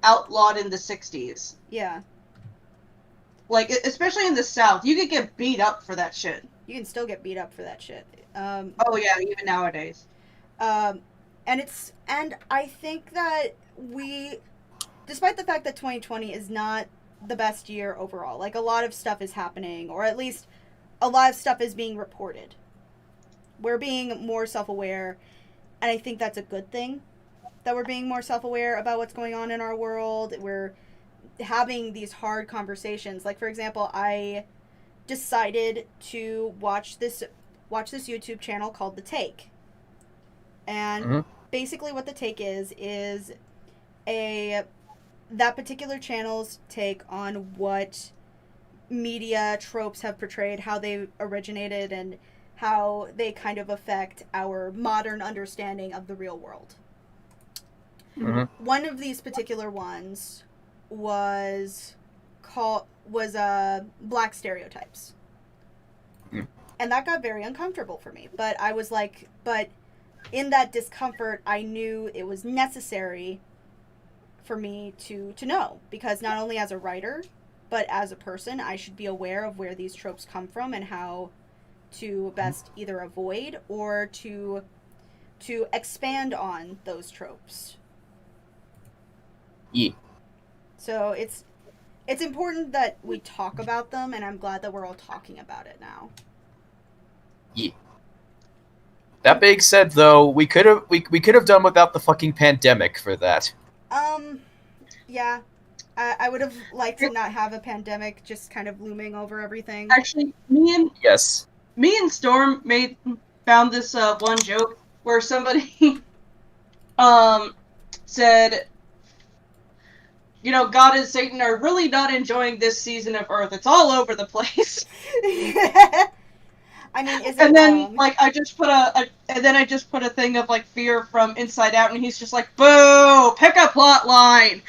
outlawed in the 60s. Yeah. Like, especially in the South, you could get beat up for that shit. You can still get beat up for that shit. Oh yeah, even nowadays. And I think that despite the fact that 2020 is not the best year overall, like a lot of stuff is happening, or at least a lot of stuff is being reported. We're being more self-aware, and I think that's a good thing, that we're being more self-aware about what's going on in our world. We're having these hard conversations. Like, for example, I decided to watch this YouTube channel called The Take. And basically what The Take is that particular channel's take on what media tropes have portrayed, how they originated, and how they kind of affect our modern understanding of the real world. Mm-hmm. One of these particular ones was black stereotypes. And that got very uncomfortable for me. But I was like, in that discomfort, I knew it was necessary for me to know. Because not only as a writer, but as a person, I should be aware of where these tropes come from and how to best either avoid or to expand on those tropes. Yeah. So it's important that we talk about them, and I'm glad that we're all talking about it now. Yeah. That being said, though, we could have done without the fucking pandemic for that. Yeah. I would have liked to not have a pandemic just kind of looming over everything. Actually, me and Storm found this one joke where somebody said, God and Satan are really not enjoying this season of Earth. It's all over the place. I mean, is it And then wrong? like I just put a thing of like Fear from Inside Out, and he's just like, boo, pick a plot line.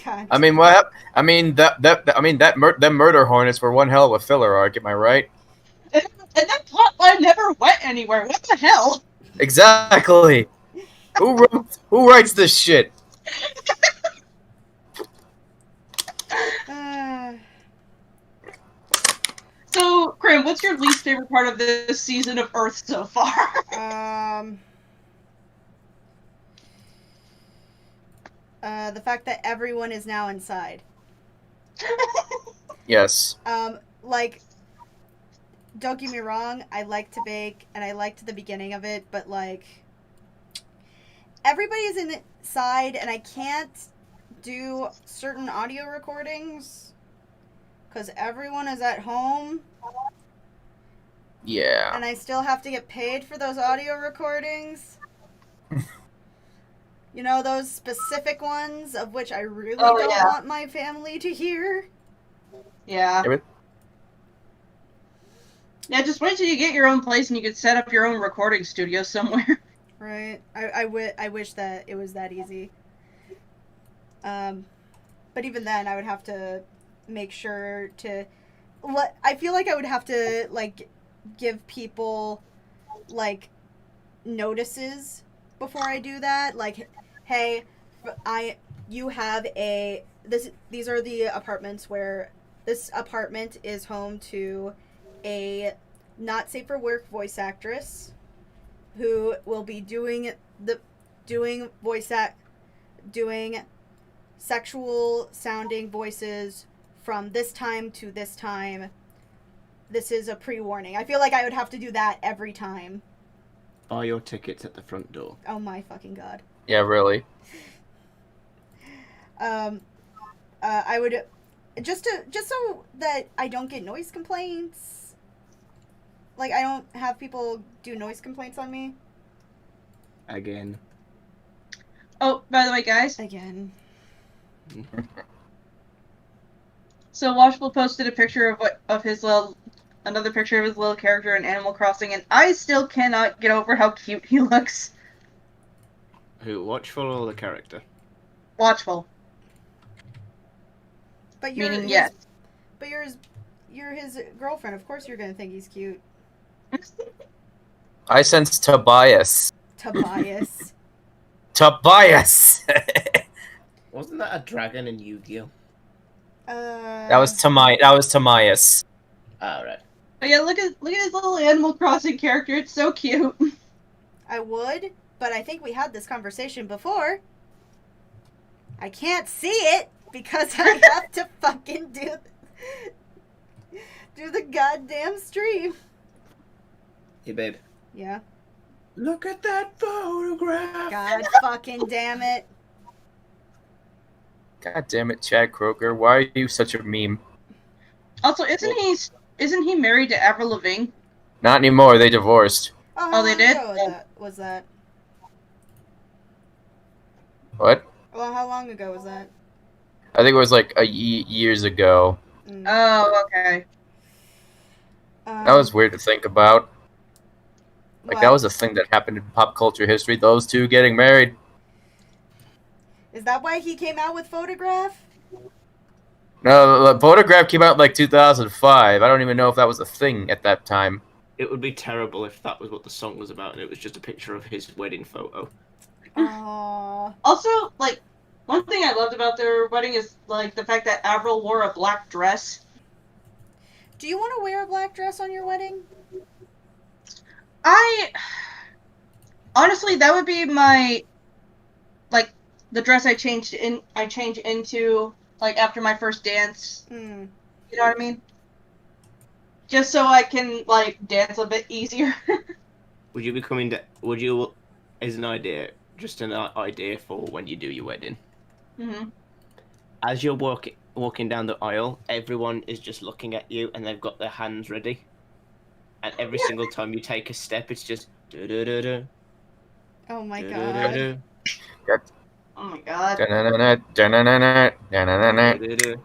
God. I mean, them murder hornets were one hell of a filler arc. Am I right? And that plot line never went anywhere. What the hell? Exactly. Who writes this shit? So, Krim, what's your least favorite part of this season of Earth so far? The fact that everyone is now inside. Yes. Like, don't get me wrong, I like to bake, and I liked the beginning of it, but, like, everybody's inside, and I can't do certain audio recordings, because everyone is at home, Yeah. and I still have to get paid for those audio recordings. You know, those specific ones, of which I really don't want my family to hear. Yeah. Yeah, just wait till you get your own place and you can set up your own recording studio somewhere. Right. I wish that it was that easy. But even then, I would have to make sure to... I feel like I would have to, like, give people, like, notices before I do that. Like, hey, you have a... These are the apartments where... This apartment is home to a not safe for work voice actress who will be doing sexual sounding voices from this time to this time. This is a pre-warning. I feel like I would have to do that every time. Buy your tickets at the front door. Oh my fucking god. Yeah, really. I would just so that I don't get noise complaints. Like, I don't have people do noise complaints on me. Again. Oh, by the way, guys. Again. So Washable posted a picture of his another picture of his little character in Animal Crossing, and I still cannot get over how cute he looks. Who, Watchful or the character? Watchful. But you're Meaning yes. But you're his girlfriend. Of course you're gonna think he's cute. I sense Tobias. Tobias. Tobias! Wasn't that a dragon in Yu-Gi-Oh? That was Tomias. Oh, right. But yeah, look at his little Animal Crossing character. It's so cute. I would, but I think we had this conversation before. I can't see it because I have to fucking do the goddamn stream. Hey, babe. Yeah. Look at that photograph. God fucking damn it. God damn it, Chad Kroger. Why are you such a meme? Also, isn't he married to Avril Lavigne? Not anymore. They divorced. Oh, they did? How long ago was that? What? Well, how long ago was that? I think it was like years ago. Oh, okay. That was weird to think about. Like, what? that was a thing that happened in pop culture history. Those two getting married. Is that why he came out with Photograph? No, the Photograph came out in like 2005. I don't even know if that was a thing at that time. It would be terrible if that was what the song was about and it was just a picture of his wedding photo. Aww. Also, like, one thing I loved about their wedding is, like, the fact that Avril wore a black dress. Do you want to wear a black dress on your wedding? Honestly, that would be my, like, the dress I change into, like, after my first dance. You know what I mean? Just so I can, like, dance a bit easier. Would you be coming to... Would you... As an idea, just an idea for when you do your wedding. Mm-hmm. As you're walking down the aisle, everyone is just looking at you and they've got their hands ready. And every single time you take a step, it's just... Do-do-do-do. Oh my Do-do-do-do. god. Oh my god. Do-do-do.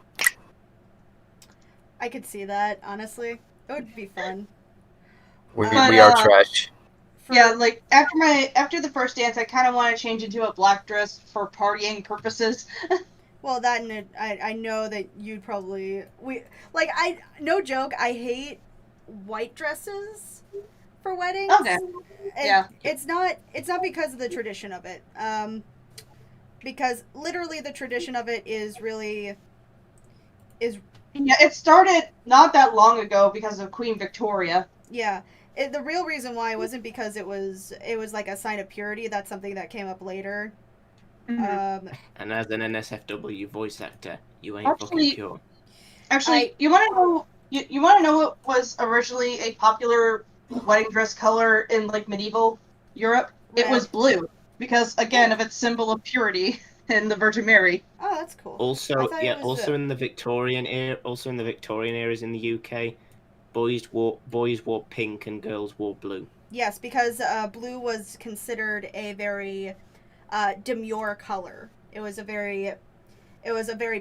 I could see that, honestly. It would be fun. We But, are trash. Yeah, like, after the first dance, I kind of want to change into a black dress for partying purposes. Well, that and I know that you'd probably... no joke, I hate white dresses for weddings. Okay. And Yeah. It's not because of the tradition of it. Because literally the tradition of it is Yeah, it started not that long ago because of Queen Victoria. yeah. The real reason why wasn't because it was like a sign of purity. That's something that came up later. Mhm. And as an NSFW voice actor, you ain't Actually- fucking pure. Actually, you want to know? You want to know what was originally a popular wedding dress color in like medieval Europe? It Red. was blue because again of its symbol of purity in the Virgin Mary. Oh, that's cool. I Also, thought yeah, it was also in the Victorian era, eras in the UK, boys wore pink and girls wore blue. Yes, because blue was considered a very demure color. It was a very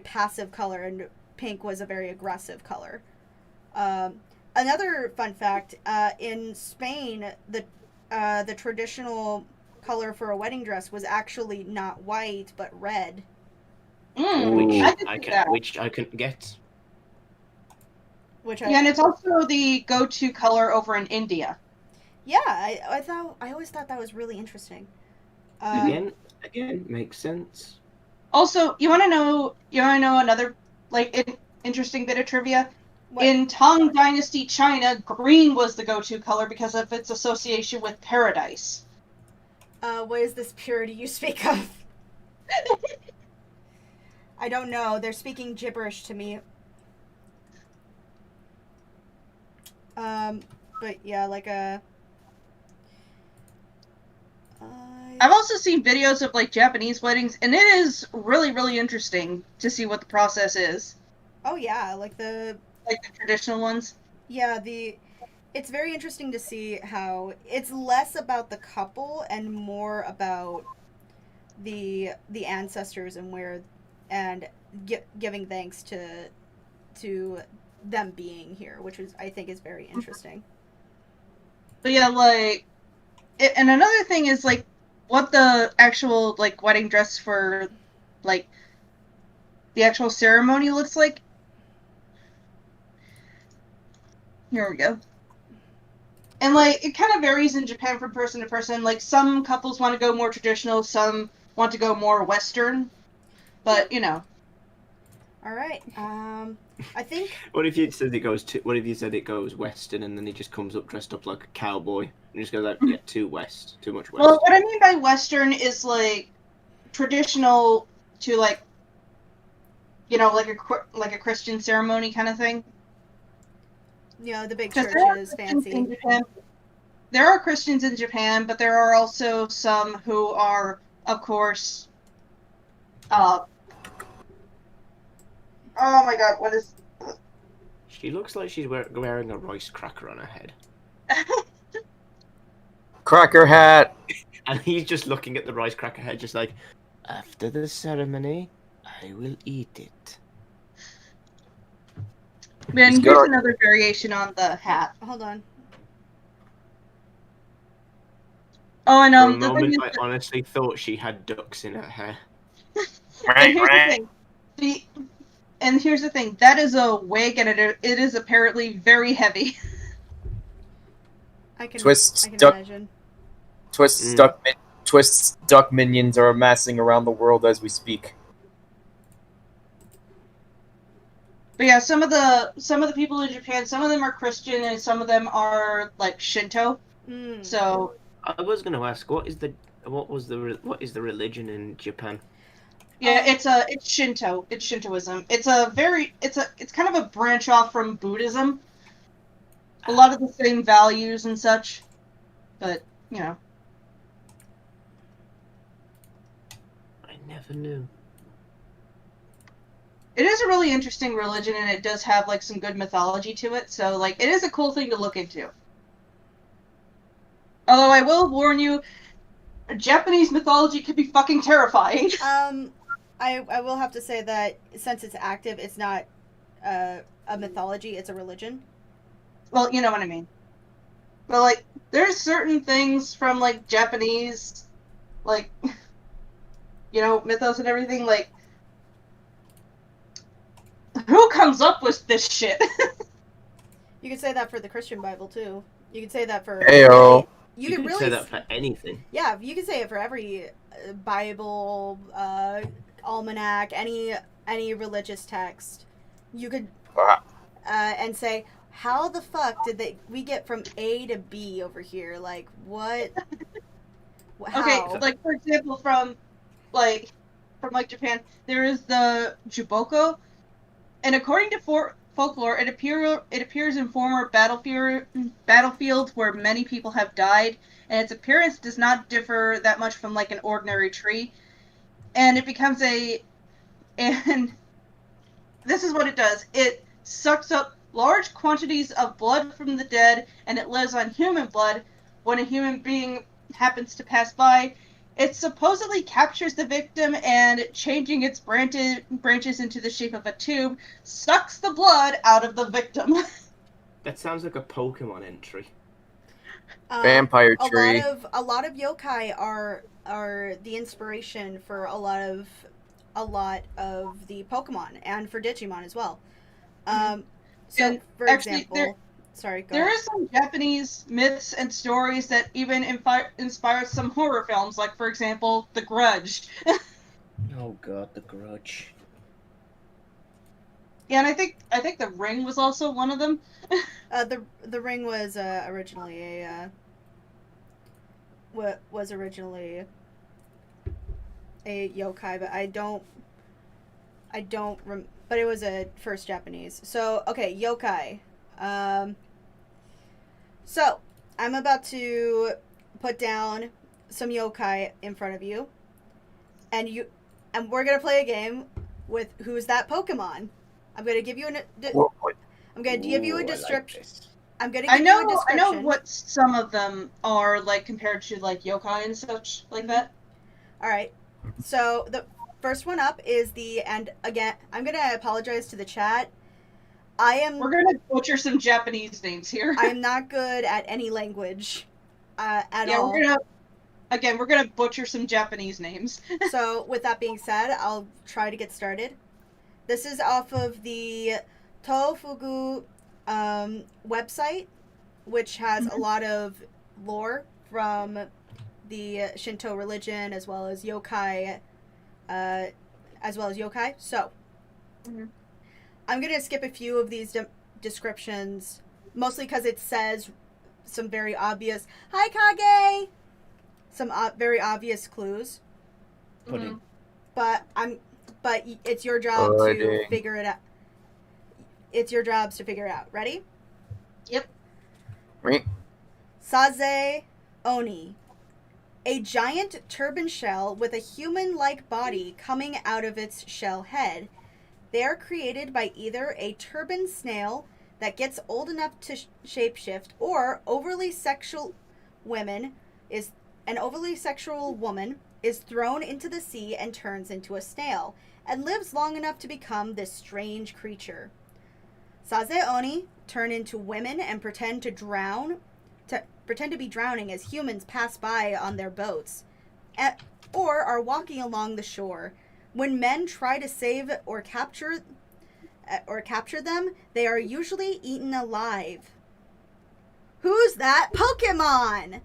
passive color, and pink was a very aggressive color. Another fun fact: in Spain, the traditional color for a wedding dress was actually not white but red. Which I could see that. which I couldn't get. Which Yeah, and it's also the go-to color over in India. yeah, I always thought that was really interesting. Again, makes sense. Also, you want to know another like interesting bit of trivia? What? In Tang Dynasty China, green was the go-to color because of its association with paradise. What is this purity you speak of? I don't know. They're speaking gibberish to me. But yeah, like I've also seen videos of like Japanese weddings, and it is really, really interesting to see what the process is. oh yeah, like the Traditional ones. yeah, it's very interesting to see how it's less about the couple and more about the ancestors and giving thanks to them being here, which I think is very interesting. But yeah, and another thing is like what the actual like wedding dress for like the actual ceremony looks like. Here we go. And like it kind of varies in Japan from person to person. Like some couples want to go more traditional, some want to go more Western. But you know. All right. I think. What if you said it goes Western and then he just comes up dressed up like a cowboy and just goes like, yeah, too much West. Well, what I mean by Western is like traditional to like, you know, like a Christian ceremony kind of thing. You know, the big 'Cause churches, fancy. There are Christians in Japan, but there are also some who are, of course, oh my god, what is... She looks like she's wearing a rice cracker on her head. Cracker hat. And he's just looking at the rice cracker head, just like, after the ceremony, I will eat it. Man, He's here's got- another variation on the hat. Hold on. Oh, and For a the moment, thing I honestly thought she had ducks in her hair. and here's the thing. And here's the thing. That is a wig, and it is apparently very heavy. I can Twists, I can duck- imagine. Twist's duck minions are amassing around the world as we speak. But yeah, some of the people in Japan, some of them are Christian, and some of them are like Shinto. So I was going to ask, what is the religion in Japan? yeah, it's Shinto. It's Shintoism. It's kind of a branch off from Buddhism. A lot of the same values and such, but you know. I never knew. It is a really interesting religion, and it does have like some good mythology to it. So like, it is a cool thing to look into. Although I will warn you, Japanese mythology can be fucking terrifying. I will have to say that since it's active, it's not a mythology; it's a religion. Well, you know what I mean. But like, there's certain things from like Japanese, like, you know, mythos and everything. Like, who comes up with this shit? You could say that for the Christian Bible too. You could say that for. Heyo. You could could really say that for anything. Yeah, you could say it for every Bible, almanac, any religious text. You could and say, how the fuck did we get from A to B over here? Like what? How? Okay, like for example, from like from like Japan, there is the Juboko, and according to folklore, it appears in former battlefields where many people have died, and its appearance does not differ that much from like an ordinary tree, and it becomes and this is what it does. It sucks up large quantities of blood from the dead, and it lives on human blood. When a human being happens to pass by, it supposedly captures the victim and, changing its branches into the shape of a tube, sucks the blood out of the victim. That sounds like a Pokemon entry. Vampire tree. A lot of yokai are the inspiration for a lot of the Pokemon and for Digimon as well. So, And for actually, example, sorry, go there ahead. are some Japanese myths and stories that even inspired some horror films, like, for example, The Grudge. Oh god, The Grudge. Yeah, and I think The Ring was also one of them. The Ring was originally a was originally a yokai, but but it was a first Japanese. So okay, yokai. So I'm about to put down some yokai in front of you, and we're gonna play a game with who's that Pokemon. I'm gonna give you I'm gonna give you a description. I'm gonna give you a description. I know what some of them are like compared to like yokai and such like that. All right. So the first one up is and again, I'm gonna apologize to the chat. We're gonna butcher some Japanese names here. I am not good at any language, at all. We're gonna butcher some Japanese names. So with that being said, I'll try to get started. This is off of the Tofugu website, which has a lot of lore from the Shinto religion as well as yokai. So, I'm gonna skip a few of these descriptions, mostly because it says some very obvious "Hi Kage," some very obvious clues. Pudding. But it's your job to figure it out. It's your jobs to figure it out. Ready? Yep. Right. Saze Oni. A giant turban shell with a human-like body coming out of its shell head. They are created by either a turban snail that gets old enough to shapeshift, or an overly sexual woman is thrown into the sea and turns into a snail, and lives long enough to become this strange creature. Saze Oni turn into women and pretend to be drowning as humans pass by on their boats, or are walking along the shore. When men try to save or capture them, they are usually eaten alive. Who's that Pokemon?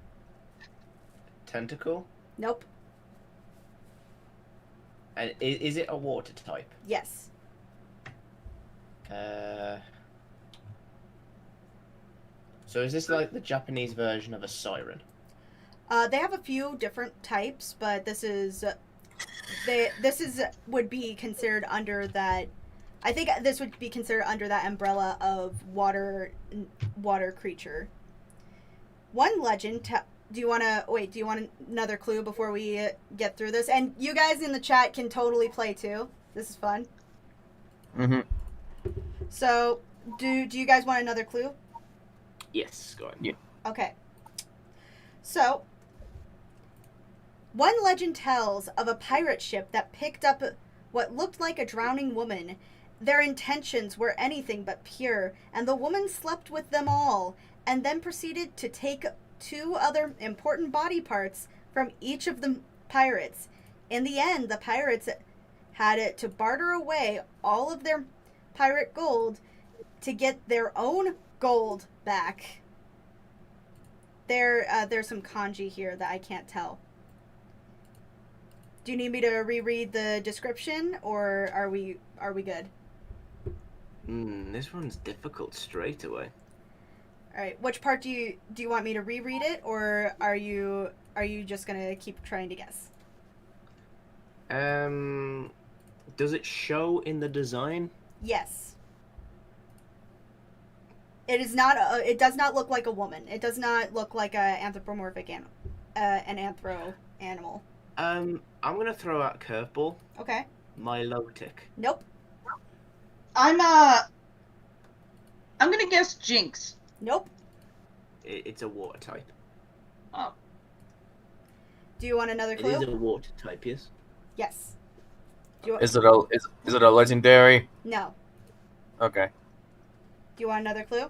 Tentacle? Nope. And is it a water type? Yes. So is this like the Japanese version of a siren? They have a few different types, but this would be considered under that. I think this would be considered under that umbrella of water creature. One legend. Do you want another clue before we get through this? And you guys in the chat can totally play too. This is fun. Mm-hmm. So, do you guys want another clue? Yes, go ahead. Yeah. Okay. So, one legend tells of a pirate ship that picked up what looked like a drowning woman. Their intentions were anything but pure, and the woman slept with them all, and then proceeded to take 2 other important body parts from each of the pirates. In the end, the pirates had to barter away all of their pirate gold to get their own gold back. There's some kanji here that I can't tell. Do you need me to reread the description, or are we good? This one's difficult straight away. All right, which part do you want me to reread it, or are you just gonna keep trying to guess? Does it show in the design? Yes. It is not. It does not look like a woman. It does not look like an anthropomorphic an anthro animal. I'm gonna throw out a curveball. Okay. Milotic. Nope. I'm gonna guess Jinx. Nope. It's a water type. Oh. Do you want another clue? It is a water type, yes. Yes. Do you, Is it a legendary? no. Okay. Do you want another clue?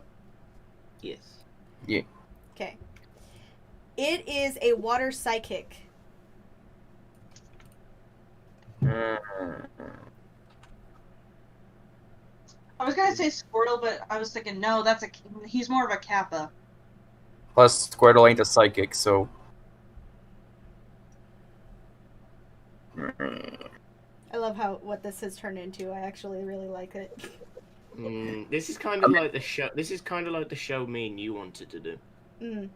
Yes. Yeah. Okay. It is a water psychic. I was gonna say Squirtle, but I was thinking no, he's more of a Kappa. Plus, Squirtle ain't a psychic, so. I love what this has turned into. I actually really like it. This is kind of like the show. This is kind of like the show me and you wanted to do. Mm.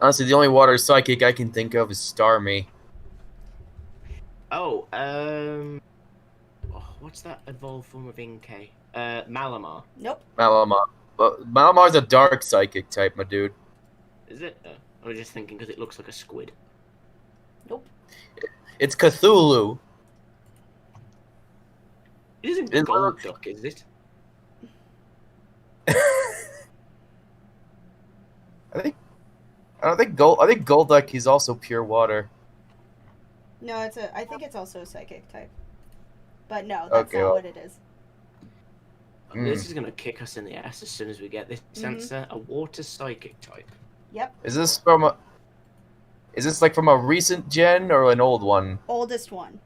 Honestly, the only water psychic I can think of is Starmie. Oh, what's that evolved form of Inkay? Malamar. Nope. Malamar. But Malamar's a dark psychic type, my dude. Is it? I was just thinking because it looks like a squid. Nope. It's Cthulhu. It isn't Is- Gold Duck, is it? I think Golduck is also pure water. No, I think it's also a psychic type. But no, that's Okay, not well- what it is. This is gonna kick us in the ass as soon as we get this Mhm. answer. A water psychic type. Yep. Is this like from a recent gen or an old one? Oldest one.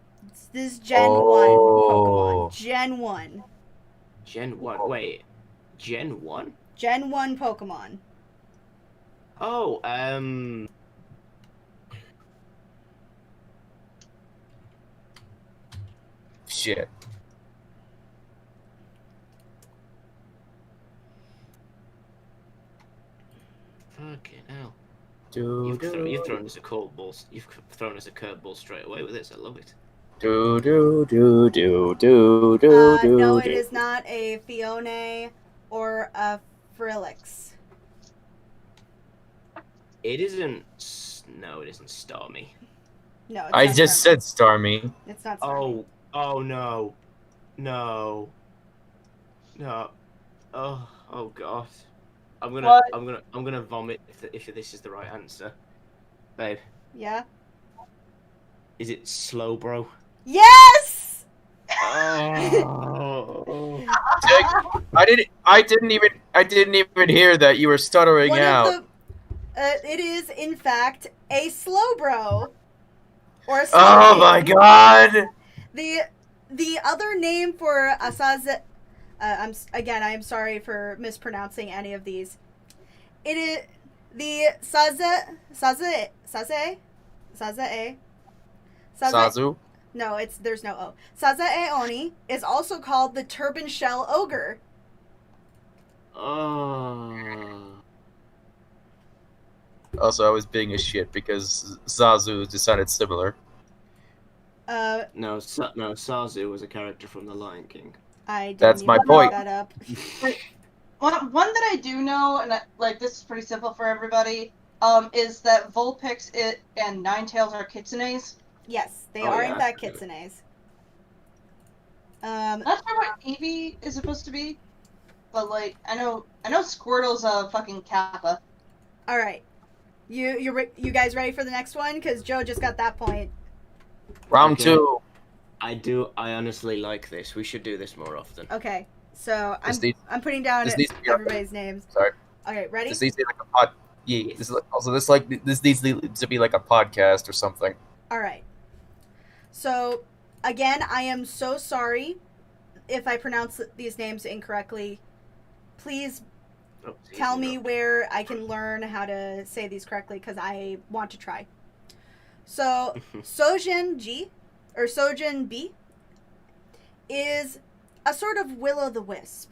This is Gen 1 Oh. Pokemon. Gen 1. Gen 1. Wait. Gen 1? Gen 1 Pokemon. Oh, Shit. fucking hell. Do You've thrown us a curveball. You've thrown us a curveball straight away with this. I love it. do do do do do do do. No, it is not a Fione or a Frillix. It isn't. No, it isn't Starmie. No, it's I not just Starmie. said Starmie. It's not Starmie. Oh no, no, no. Oh god. I'm gonna vomit if this is the right answer, babe. Yeah? Is it Slowbro? Yes! Oh. I didn't even hear that you were stuttering One out. of the, it is, in fact, a Slowbro. Or a Oh Slowbro. my god! The other name for Asaze, I am sorry for mispronouncing any of these. It is the Sazu? No, there's no O. Sazae Oni is also called the Turban Shell Ogre. Oh. Also, I was being a shit because Zazu decided similar. No, Sazu was a character from The Lion King. I didn't That's even my look point. that up. One that I do know, and this is pretty simple for everybody, is that Vulpix and Ninetales are kitsunes. Yes, they Oh, are yeah. in fact kitsunes. Not sure what Eevee is supposed to be, but I know Squirtle's a fucking Kappa. All right, you guys ready for the next one? Because Joe just got that point. Round Okay. 2. I honestly like this. We should do this more often. Okay, so This I'm putting down this needs to be up. everybody's names. Sorry. Okay, ready? This needs to be like a pod. Yeah. This needs to be like a podcast or something. All right. So, again, I am so sorry if I pronounce these names incorrectly. Please Oh, it's tell easy me enough. where I can learn how to say these correctly because I want to try. So, Sojin G, or Sojin B, is a sort of will-o'-the-wisp.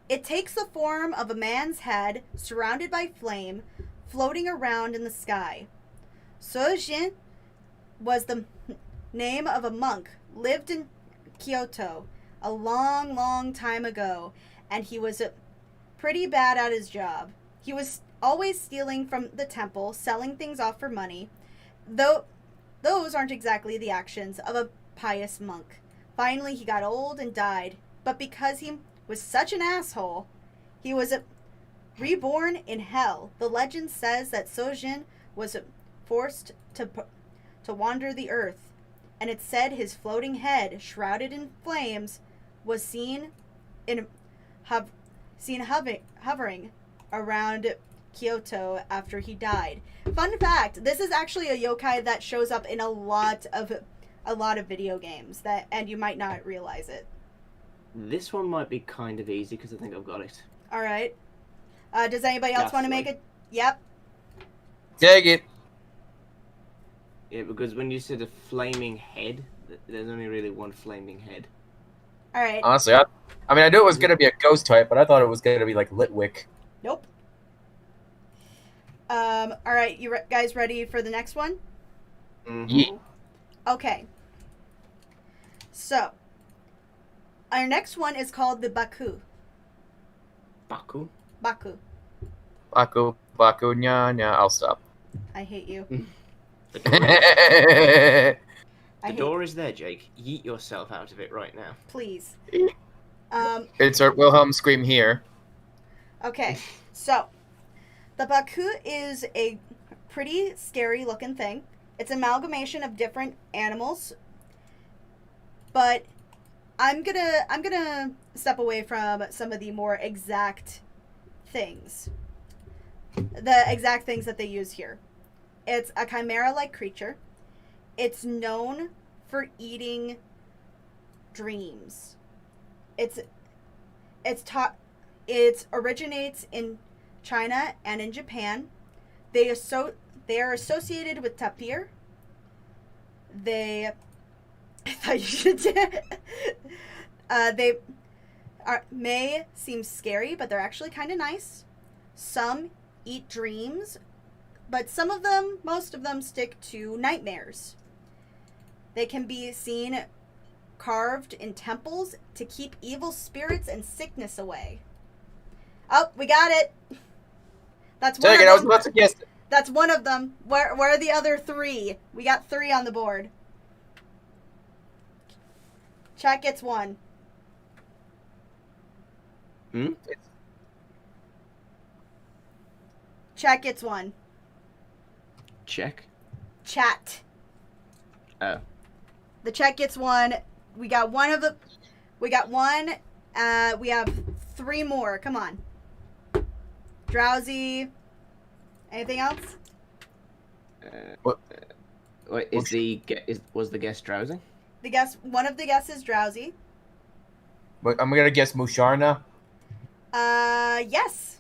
It takes the form of a man's head surrounded by flame, floating around in the sky. Sojin was the name of a monk lived in Kyoto a long, long time ago, and he was pretty bad at his job. He was always stealing from the temple, selling things off for money, though those aren't exactly the actions of a pious monk. Finally, he got old and died, but because he was such an asshole, he was reborn in hell. The legend says that Sojin was forced to wander the earth, and it said his floating head, shrouded in flames, was seen hovering around Kyoto after he died. Fun fact: this is actually a yokai that shows up in a lot of video games, and you might not realize it. This one might be kind of easy because I think I've got it. All right. Does anybody else want to make it? Yep. Take it. Yeah, because when you said a flaming head, there's only really one flaming head. All right. Honestly, I mean, I knew it was gonna be a ghost type, but I thought it was gonna be like Litwick. Nope. All right, you guys ready for the next one? Mm-hmm. Yeah. Okay. So, our next one is called the Baku. Baku? Baku. Baku, Baku, nya, nya. I'll stop. I hate you. The door, I the hate door is there, Jake. Yeet yourself out of it right now. Please. Insert Wilhelm scream here. Okay, so the Baku is a pretty scary looking thing. It's an amalgamation of different animals, but I'm gonna step away from some of the more exact things. The exact things that they use here. It's a chimera-like creature. It's known for eating dreams. It originates in China and in Japan. They are associated with tapir. I thought you should. They may seem scary, but they're actually kind of nice. Some eat dreams, but most of them stick to nightmares. They can be seen carved in temples to keep evil spirits and sickness away. Oh, we got it. That's one. Take it. I was about to guess it. That's one of them. Where are the other three? We got 3 on the board. Chat gets 1. Hmm? Chat gets 1. Check. Chat. Oh. The chat gets 1. We got one. We have 3 more. Come on. Drowsy. Anything else? What? Wait, was the guest drowsing? One of the guesses drowsy. But I'm gonna guess Musharna. Yes.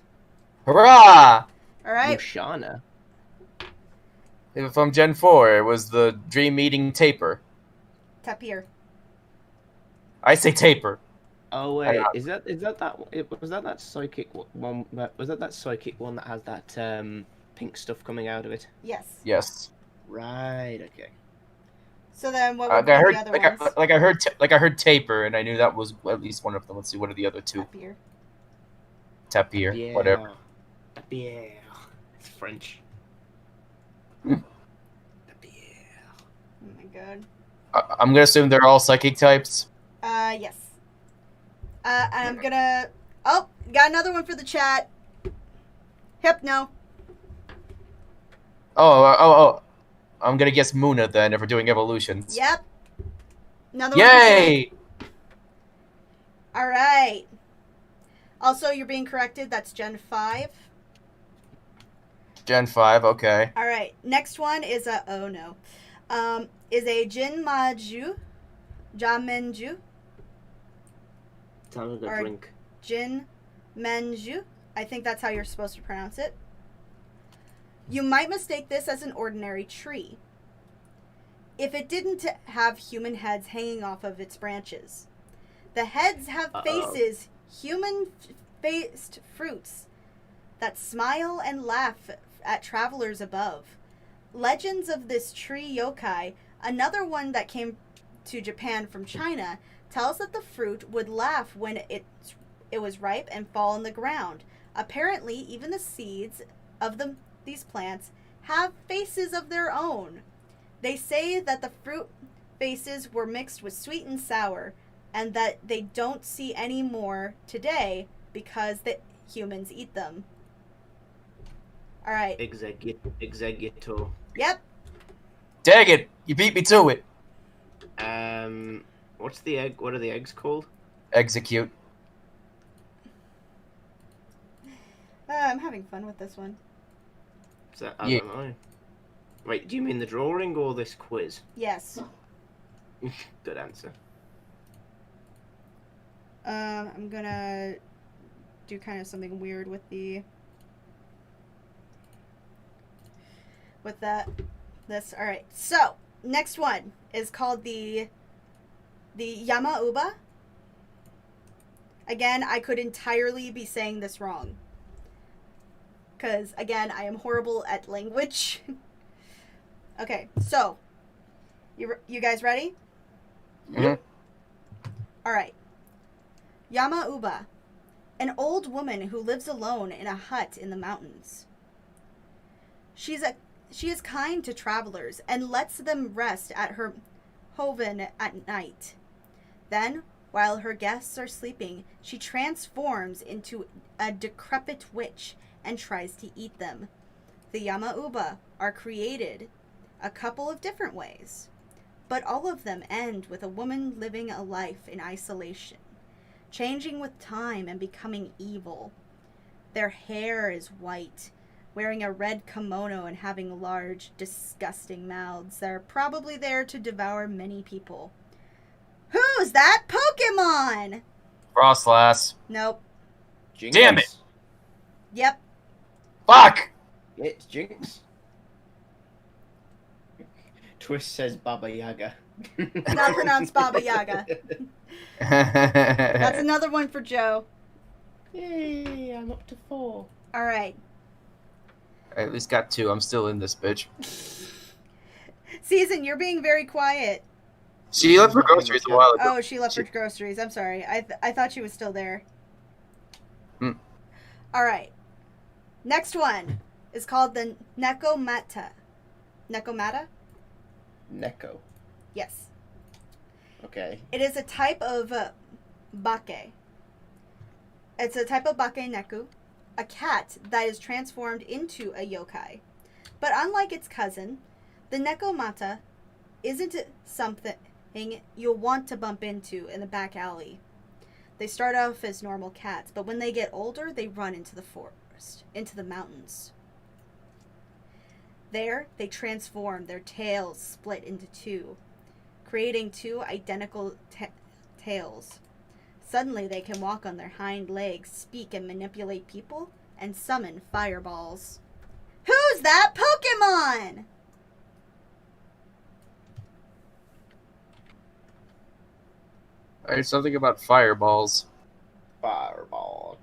Hurrah! All right. Mushana. From Gen 4, it was the dream-eating tapir. Tapir. I say tapir. Oh wait, was that psychic one? Was that psychic one that has that pink stuff coming out of it? Yes. Yes. Right. Okay. So then, what would be I heard, the other ones? I heard tapir, and I knew that was at least one of them. Let's see, what are the other 2? Tapir. Tapir, Yeah. whatever. Yeah. It's French. Oh my god. I'm gonna assume they're all psychic types. Yes. I'm gonna. Oh, got another one for the chat. Hypno. Oh. I'm gonna guess Muna then, if we're doing evolutions. Yep. Another one. Yay! All right. Also, you're being corrected. That's Gen 5. Gen 5, okay. All right. Next one is a. Oh no. Is a Jinmaju. Jamenju. Sounds like a Or- drink. Jinmenju. I think that's how you're supposed to pronounce it. You might mistake this as an ordinary tree if it didn't have human heads hanging off of its branches. The heads have faces, human-faced fruits that smile and laugh at travelers above. Legends of this tree yokai Another one that came to Japan from China tells that the fruit would laugh when it was ripe and fall on the ground. Apparently, even the seeds of these plants have faces of their own. They say that the fruit faces were mixed with sweet and sour, and that they don't see any more today because the humans eat them. All right. Executor. Yep. Dang it! You beat me to it. What's the egg? What are the eggs called? Execute. I'm having fun with this one. Is that, I Yeah. don't know. Wait, do you mean the drawing or this quiz? Yes. Good answer. I'm gonna do kind of something weird with this. All right. So next one is called the Yama-uba. Again, I could entirely be saying this wrong. Because, again, I am horrible at language. Okay, so, you guys ready? Mhm. Alright. Yama-uba. An old woman who lives alone in a hut in the mountains. She is kind to travelers and lets them rest at her hoven at night. Then, while her guests are sleeping, she transforms into a decrepit witch and tries to eat them. The Yama-uba are created a couple of different ways, but all of them end with a woman living a life in isolation, changing with time and becoming evil. Their hair is white, wearing a red kimono and having large, disgusting mouths that are probably there to devour many people. Who's that Pokemon? Frostlass. Nope. Jinx. Damn it. Yep. Fuck! It's Jinx. Twist says Baba Yaga. Not pronounced Baba Yaga. That's another one for Joe. Yay, I'm up to 4. Alright. I at least got 2. I'm still in this bitch. Season, you're being very quiet. She left for groceries a while ago. Oh, she left for groceries. I'm sorry. I thought she was still there. Alright. Next one is called the Nekomata. Nekomata? Neko. Yes. Okay. It is a type of bake. It's a type of bake neku, a cat that is transformed into a yokai. But unlike its cousin, the Nekomata isn't something you'll want to bump into in the back alley. They start off as normal cats, but when they get older, they run into the forest, into the mountains. There, they transform, their tails split into 2, creating 2 identical tails. Suddenly, they can walk on their hind legs, speak and manipulate people, and summon fireballs. Who's that Pokemon? There's something about fireballs. Fireball.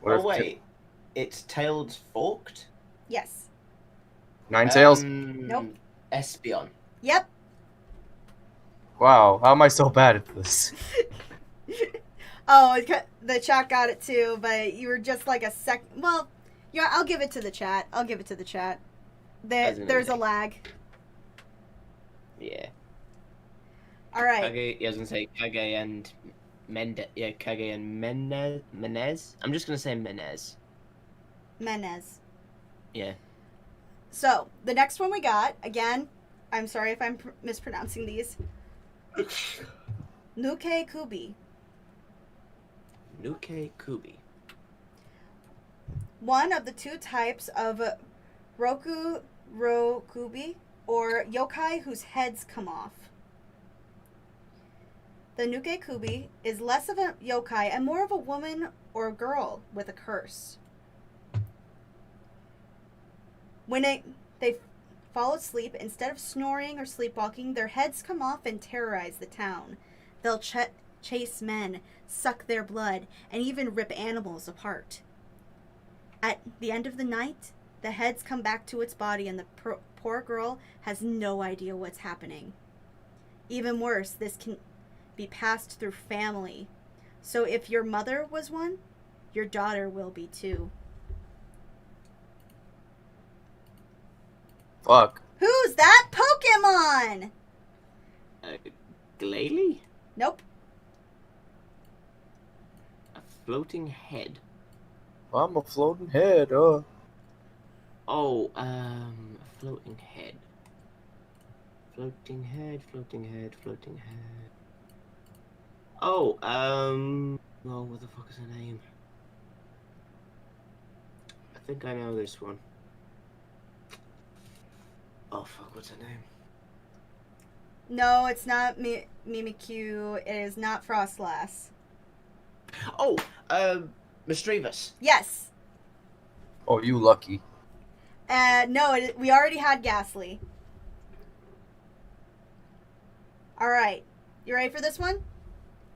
What Oh if wait, its tail's forked? Yes. Ninetales? Nope. Espeon. Yep. Wow, how am I so bad at this? Oh, the chat got it too, but you were just like a sec. Well, yeah, I'll give it to the chat. There's a lag. Yeah. All right. Kage, I was gonna say Kage and Kage and Menez. I'm just gonna say Menez. Menez. Yeah. So the next one we got, again, I'm sorry if I'm mispronouncing these. Nuke Kubi. Nuke Kubi. One of the 2 types of Rokubi, or yokai whose heads come off. The Nuke Kubi is less of a yokai and more of a woman or a girl with a curse. When they fall asleep, instead of snoring or sleepwalking, their heads come off and terrorize the town. They'll chase men, suck their blood, and even rip animals apart. At the end of the night, The heads come back to its body, and the poor girl has no idea what's happening. Even worse, this can be passed through family. So if your mother was one, your daughter will be too. Fuck. Who's that Pokemon? Glalie? Nope. A floating head. I'm a floating head, Oh, a floating head. Floating head, floating head, floating head. Oh, what the fuck is her name? I think I know this one. Oh fuck, what's her name? No, it's not Mimikyu. It is not Frostlass. Oh, Mischievous. Yes. Oh, you lucky. No, we already had Ghastly. All right, you ready for this one?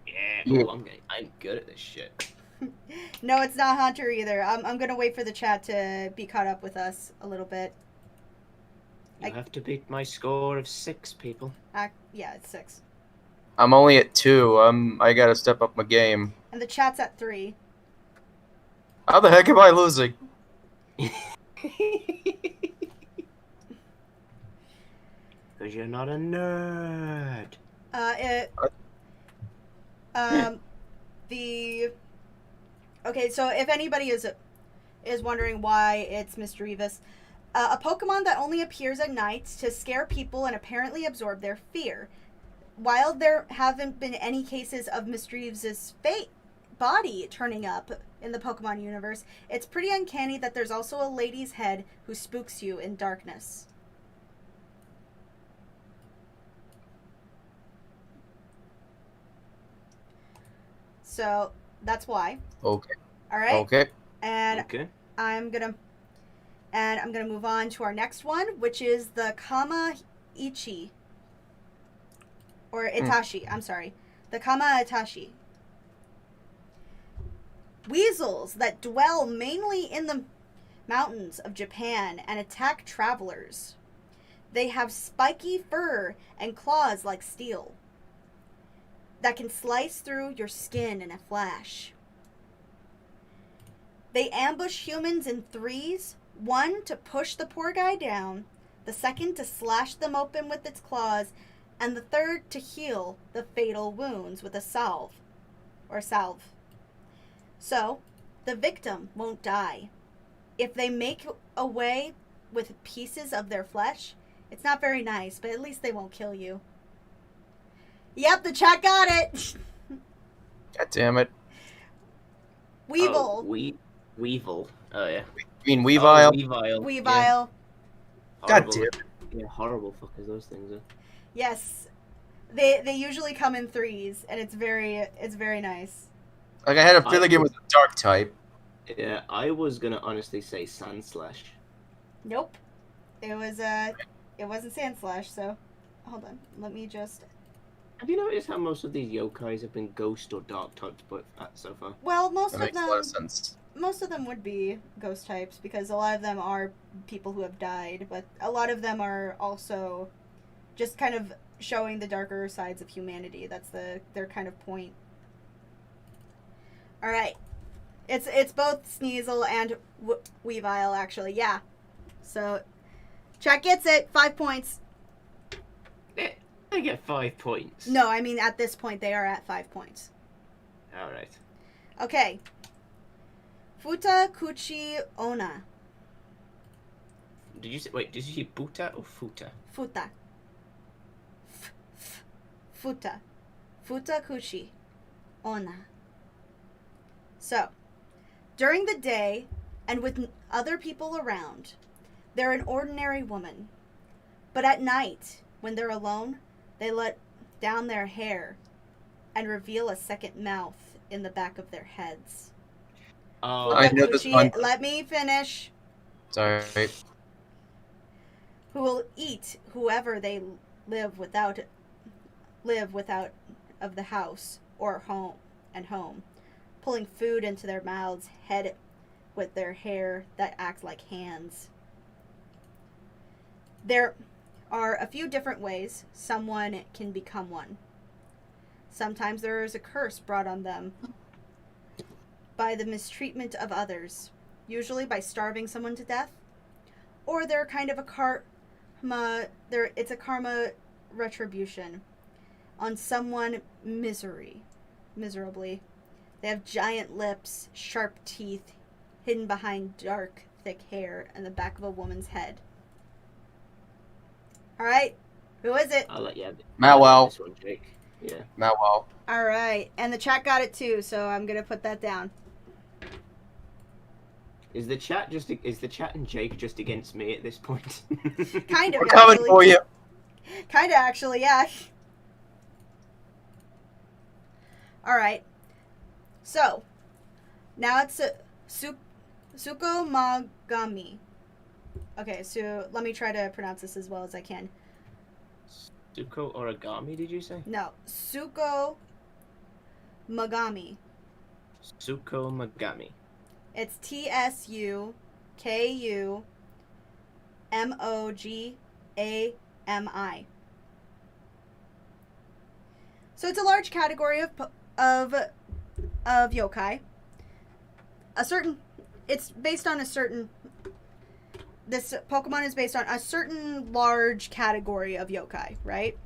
Yeah. Oh, I'm good at this shit. No, it's not Hunter either. I'm gonna wait for the chat to be caught up with us a little bit. You have to beat my score of 6, people. Yeah, it's 6. I'm only at 2. I gotta step up my game. And the chat's at 3. How the heck am I losing? Because you're not a nerd. Okay, so if anybody is wondering why it's Mischievous, a Pokemon that only appears at night to scare people and apparently absorb their fear. While there haven't been any cases of Mischievous's body turning up in the Pokemon universe, it's pretty uncanny that there's also a lady's head who spooks you in darkness. So that's why. Okay. All right. Okay. And Okay. I'm gonna move on to our next one, which is the Kama-ichi. Or Itachi, I'm sorry. The Kama-itachi. Weasels that dwell mainly in the mountains of Japan and attack travelers. They have spiky fur and claws like steel that can slice through your skin in a flash. They ambush humans in threes, one to push the poor guy down, the second to slash them open with its claws, and the third to heal the fatal wounds with a salve. So, the victim won't die. If they make away with pieces of their flesh, it's not very nice, but at least they won't kill you. Yep, the chat got it! God damn it. Weevil. Oh, Weevil. Oh, yeah. You mean Weavile? Oh, Weavile. Weavile. Yeah. God Horrible. damn it. Yeah, horrible fuckers those things are. Yes. They usually come in threes, and it's very nice. Like, I had a feeling it was a dark type. Yeah, I was gonna honestly say Sandslash. Nope. It wasn't Sandslash, so hold on. Let me just. Have you noticed how most of these yokais have been ghost or dark types so far? Well, That makes a lot of sense. most of them would be ghost types because a lot of them are people who have died, but a lot of them are also just kind of showing the darker sides of humanity. That's their kind of point. All right. It's both Sneasel and Weavile, actually. Yeah. So, chat gets it. 5 points. I get 5 points. No, I mean at this point they are at 5 points. All right. Okay. Futakuchi Onna. Did you say Buta or Futa? Futa. Futa. Futakuchi Onna. So, during the day and with other people around, they're an ordinary woman. But at night, when they're alone, they let down their hair and reveal a second mouth in the back of their heads. I know this one. Let me finish. Sorry. Who will eat whoever they live without of the house or home, pulling food into their mouths, head with their hair that acts like hands. There are a few different ways someone can become one. Sometimes there is a curse brought on them by the mistreatment of others, usually by starving someone to death, or they're kind of a karma. It's a karma retribution on someone miserably. They have giant lips, sharp teeth, hidden behind dark, thick hair, and the back of a woman's head. All right, who is it? I'll let you have it. Mawel. This one, Jake. Yeah. Mawel. All right, and the chat got it too, so I'm gonna put that down. Is the chat and Jake just against me at this point? Kind of. We're coming actually. for you. Kind of, actually, yeah. All right. So, now it's Suko Magami. Okay, so let me try to pronounce this as well as I can. Suko origami, did you say? No, Suko Magami. Suko Magami. It's TSUKUMOGAMI. So it's a large category of yokai. It's based on a certain. This Pokemon is based on a certain large category of yokai, right?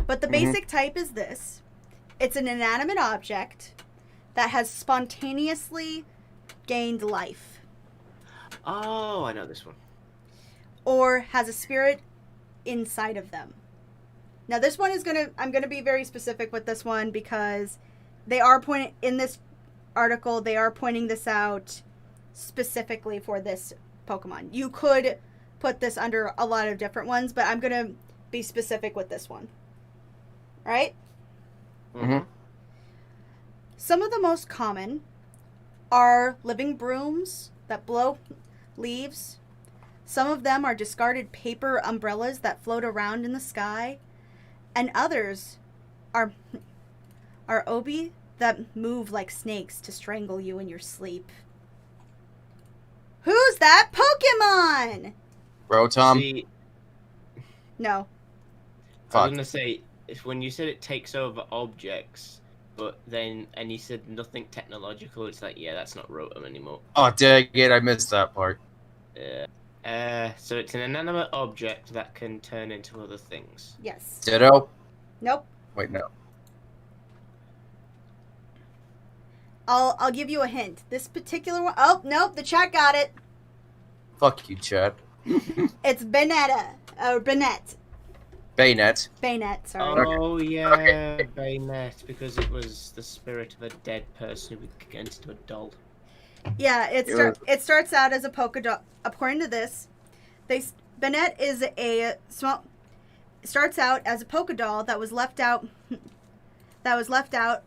But the basic type is this. It's an inanimate object that has spontaneously gained life. Oh, I know this one. Or has a spirit inside of them. Now this one I'm gonna be very specific with this one because they are in this article, they are pointing this out specifically for this Pokemon. You could put this under a lot of different ones, but I'm gonna be specific with this one. Right? Mm-hmm. Some of the most common are living brooms that blow leaves. Some of them are discarded paper umbrellas that float around in the sky. And others are obi that move like snakes to strangle you in your sleep. Who's that Pokemon? Rotom. See, No. I was Fuck. gonna say, if when you said it takes over objects, and you said nothing technological, it's like, yeah, that's not Rotom anymore. Oh, dang it, I missed that part. So it's an inanimate object that can turn into other things. Yes. Ditto? Nope. Wait, no. I'll give you a hint. This particular one. Oh, nope, the chat got it. Fuck you, Chad. It's Banetta. Or Banette. Bayonet. Bayonet, sorry. Oh, yeah, Bayonet, because it was the spirit of a dead person who turned into a doll. Yeah, it starts out as a Pokedoll. According to this, Banette is starts out as a Pokedoll that was left out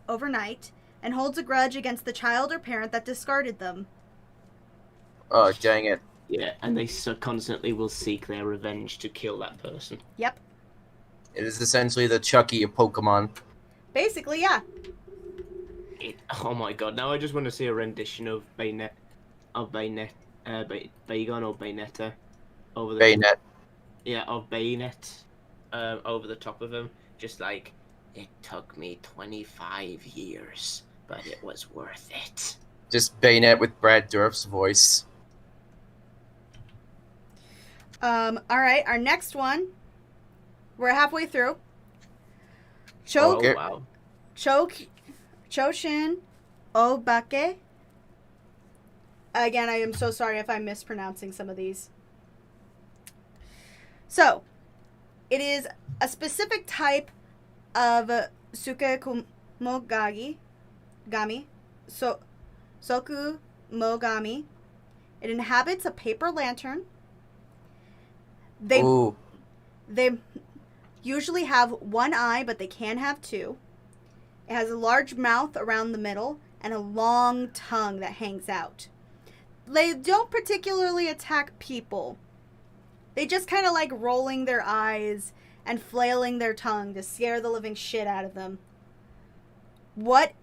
overnight and holds a grudge against the child or parent that discarded them. Oh, dang it. Yeah, and they constantly will seek their revenge to kill that person. Yep. It is essentially the Chucky of Pokemon. Basically, yeah. Oh my god, now I just want to see a rendition of Bayonet, Bagon or Bayonetta over the Bayonet. Yeah, of Bayonet over the top of him. Just like, it took me 25 years, but it was worth it. Just Bayonet with Brad Dourif's voice. Alright, our next one. We're halfway through. Okay. Oh, wow. Choshin Obake. Again, I am so sorry if I'm mispronouncing some of these. So, it is a specific type of Sukekomogami. Soku Mogami. It inhabits a paper lantern. They usually have one eye, but they can have two. It has a large mouth around the middle and a long tongue that hangs out. They don't particularly attack people. They just kind of like rolling their eyes and flailing their tongue to scare the living shit out of them. What?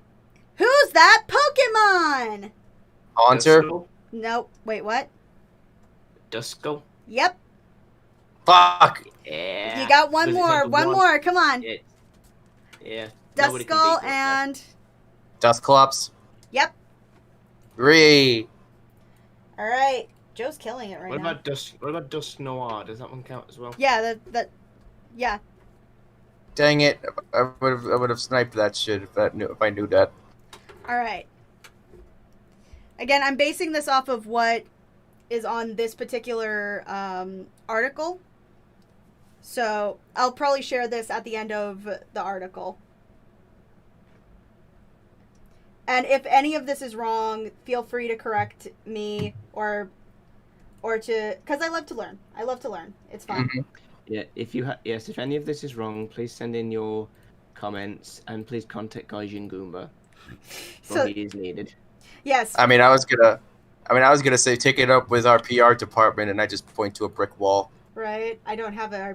Who's that Pokemon? Haunter? Duskull? Nope. Wait, what? Duskull? Yep. Fuck. Yeah. You got one Does it more. take One more. Come on. Yeah. Dust Nobody can Skull beat Roleplay. and... Dustclops. Yep. 3. All right. Joe's killing it right What now. about Dust? What about Dust Noir? Does that one count as well? Yeah, yeah. Dang it! I would have sniped that shit if I knew that. All right. Again, I'm basing this off of what is on this particular article. So I'll probably share this at the end of the article. And if any of this is wrong, feel free to correct me or to, because I love to learn. I love to learn. It's fun. Mm-hmm. Yeah. If any of this is wrong, please send in your comments and please contact Gaijin Goomba. So He is needed. yes. I was gonna say take it up with our PR department, and I just point to a brick wall. Right. I don't have a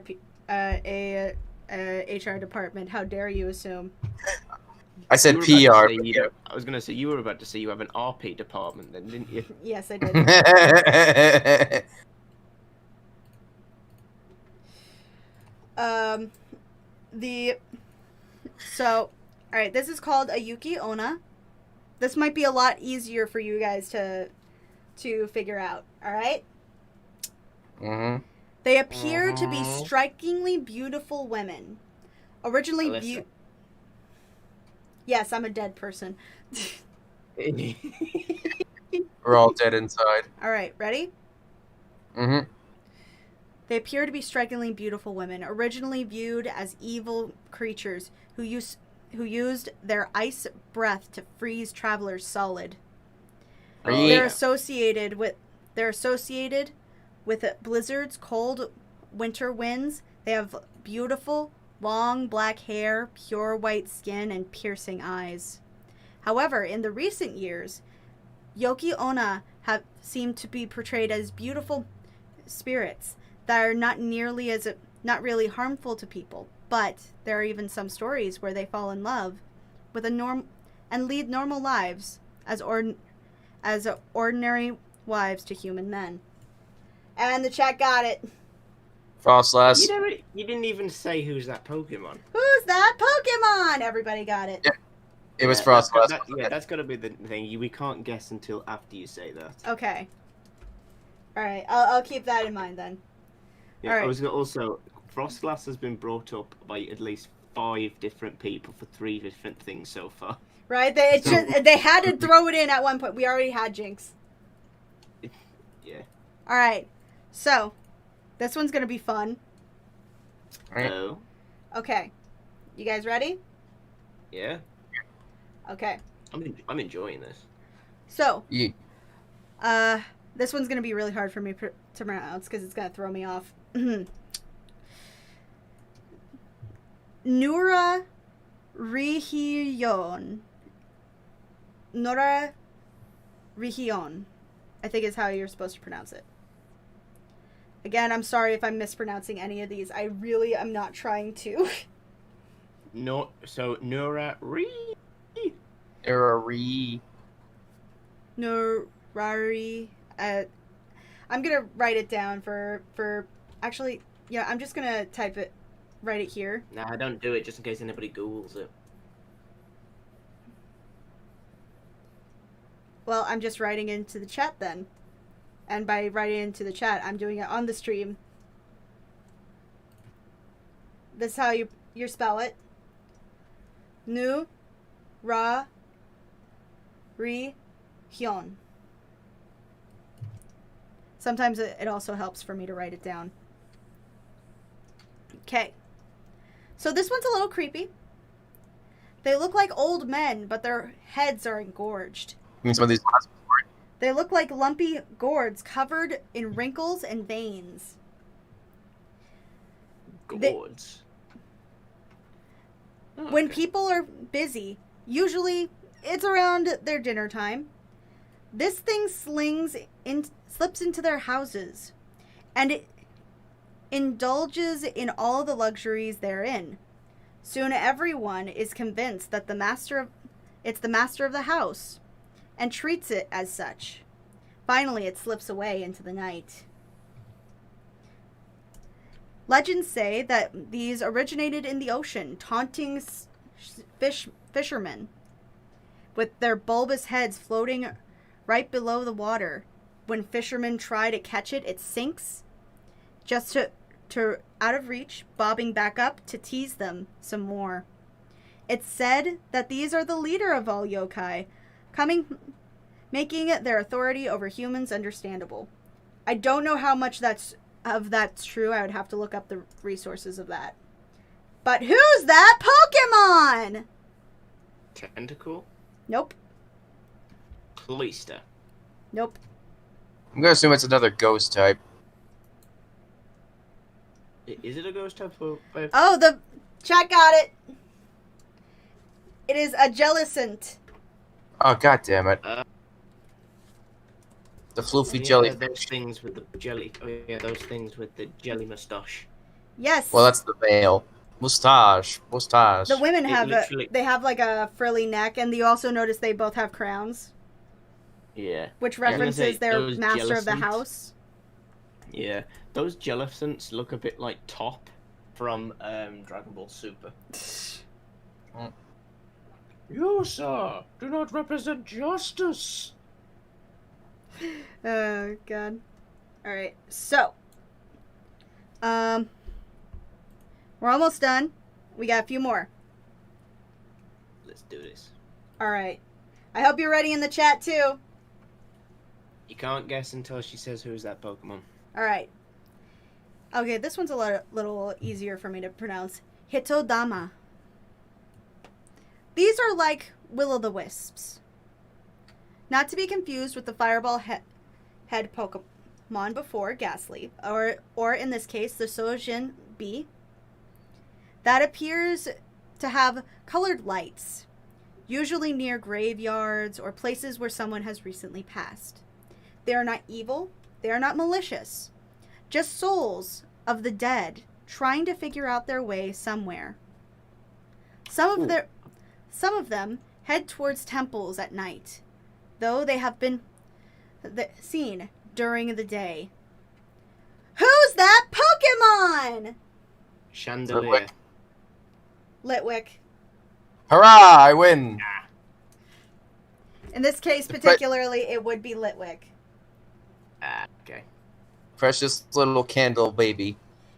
HR department. How dare you assume? I said You were about PR. to say you don't- I was gonna say you were about to say you have an RP department, then, didn't you? Yes, I did. So, all right, this is called a Yuki Onna. This might be a lot easier for you guys to figure out, all right? Mm-hmm. They appear to be strikingly beautiful women. Originally Alyssa. Yes, I'm a dead person. We're all dead inside. All right, ready? Mm-hmm. They appear to be strikingly beautiful women, originally viewed as evil creatures who used their ice breath to freeze travelers solid. They're associated with blizzards, cold winter winds. They have beautiful, long black hair, pure white skin, and piercing eyes. However, in the recent years, Yoki Onna have seemed to be portrayed as beautiful spirits that are not really harmful to people. But there are even some stories where they fall in love with and lead normal lives as ordinary wives to human men. And the chat got it. Frostlass. You didn't even say who's that Pokemon. Who's that Pokemon? Everybody got it. Yeah. It was Yeah, Frostlass. that's got to be the thing. We can't guess until after you say that. Okay. All right. I'll keep that in mind then. Yeah, All right. I was gonna also. Frostglass has been brought up by at least 5 different people for 3 different things so far. Right? They had to throw it in at one point. We already had Jinx. Yeah. All right. So, this one's going to be fun. Oh. Okay. You guys ready? Yeah. Okay. I'm enjoying this. So, Yeah. this one's going to be really hard for me to pronounce because it's going to throw me off. Nora Rihion. Nora Rihion, I think is how you're supposed to pronounce it. Again, I'm sorry if I'm mispronouncing any of these. I really am not trying to. No, so Nora Re. Error. Norari. I'm gonna write it down for. Actually, yeah, I'm just gonna write it here. Nah, don't do it just in case anybody Googles it. Well, I'm just writing into the chat then. And by writing into the chat, I'm doing it on the stream. This is how you spell it. Nu Ra Ri Hyun. Sometimes it also helps for me to write it down. Okay. So this one's a little creepy. They look like old men, but their heads are engorged. Means some of these last They look like lumpy gourds covered in wrinkles and veins. Gourds. When people are busy, usually it's around their dinner time, this thing slips into their houses, and it indulges in all the luxuries therein. Soon everyone is convinced that it's the master of the house, and treats it as such. Finally, it slips away into the night. Legends say that these originated in the ocean, taunting fishermen with their bulbous heads floating right below the water. When fishermen try to catch it, it sinks just to out of reach, bobbing back up to tease them some more. It's said that these are the leader of all yokai, making their authority over humans understandable. I don't know how much that's true. I would have to look up the resources of that. But who's that Pokemon? Tentacle? Nope. Cloyster. Nope. I'm gonna assume it's another ghost type. Is it a ghost type? Oh, the chat got it. It is a Jellicent. Oh, god damn it. The floofy jelly. Those things with the jelly. Oh yeah, those things with the jelly mustache. Yes. Well, that's the male. Mustache. The women have they have like a frilly neck, and you also notice they both have crowns. Yeah. Which references their master of the house. Yeah, those Jellicents look a bit like Top from Dragon Ball Super. You, sir, do not represent justice. Oh, God. Alright, so. We're almost done. We got a few more. Let's do this. Alright. I hope you're ready in the chat, too. You can't guess until she says who's that Pokemon. Alright. Okay, this one's a little easier for me to pronounce. Hitodama. These are like will-o'-the-wisps. Not to be confused with the fireball head Pokemon before Ghastly, or in this case, the Sojin bee. That appears to have colored lights, usually near graveyards or places where someone has recently passed. They are not evil, they are not malicious, just souls of the dead trying to figure out their way somewhere. Some of them head towards temples at night, though they have been seen during the day. Who's that Pokemon? Chandelier. Litwick. Hurrah! I win! In this case, particularly, it would be Litwick. Okay. Precious little candle baby.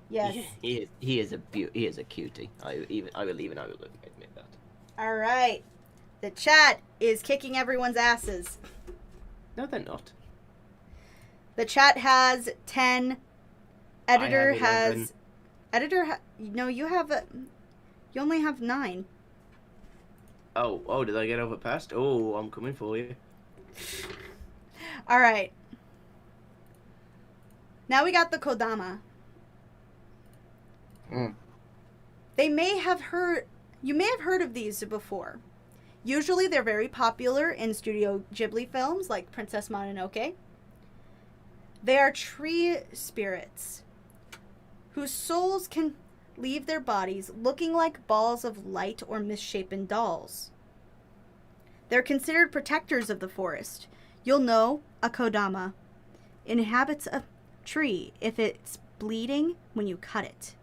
Yes. He is a cutie. I will admit that. All right. The chat is kicking everyone's asses. No, they're not. The chat has 10. Editor has. No, you have. You only have 9. Oh, did I get overpassed? Oh, I'm coming for you. All right. Now we got the Kodama. You may have heard of these before. Usually they're very popular in Studio Ghibli films like Princess Mononoke. They are tree spirits whose souls can leave their bodies looking like balls of light or misshapen dolls. They're considered protectors of the forest. You'll know a Kodama inhabits a tree if it's bleeding when you cut it.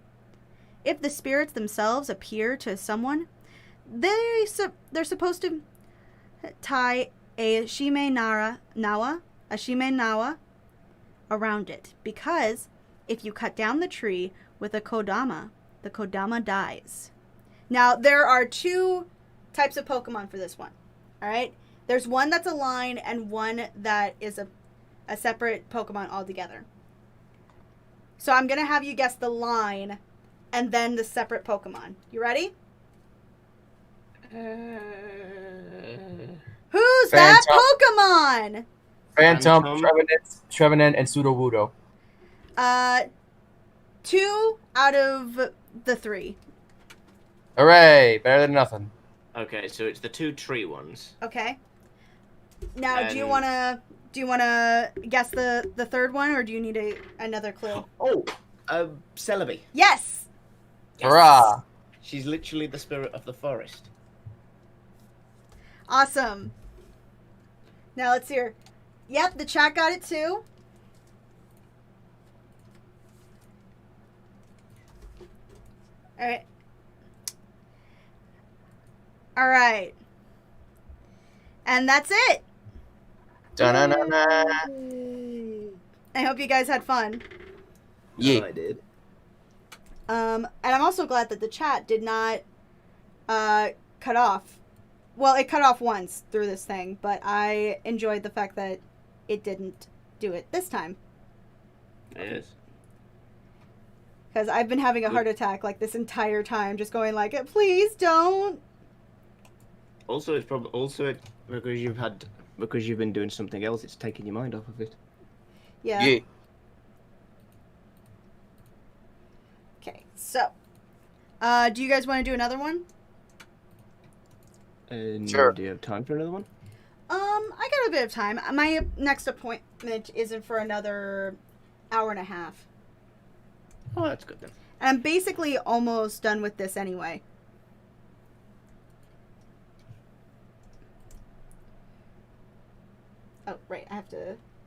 If the spirits themselves appear to someone, they're supposed to tie a shime-nawa around it, because if you cut down the tree with a Kodama, the Kodama dies. Now, there are 2 types of Pokemon for this one. Alright? There's one that's a line and one that is a separate Pokemon altogether. So I'm going to have you guess the line and then the separate Pokemon. You ready? Who's that Pokemon? Phantom, Trevenant, and Sudowoodo. 2 out of the 3. Hooray! Better than nothing. Okay, so it's the 2 tree ones. Okay. Now, do you wanna guess the third one, or do you need another clue? Oh, Celebi. Yes. Hurrah! She's literally the spirit of the forest. Awesome. Now let's hear. Yep, the chat got it too. Alright. Alright. And that's it! Da-na-na-na. I hope you guys had fun. Yeah. Oh, I did. And I'm also glad that the chat did not cut off. Well, it cut off once through this thing, but I enjoyed the fact that it didn't do it this time. Yes. Because I've been having a heart attack like this entire time, just going like, please don't. Also, it's probably because you've been doing something else. It's taking your mind off of it. Yeah. Yeah. Okay, so, do you guys want to do another one? Sure. Do you have time for another one? I got a bit of time. My next appointment isn't for another hour and a half. Oh, that's good then. And I'm basically almost done with this anyway. Oh, right, I have to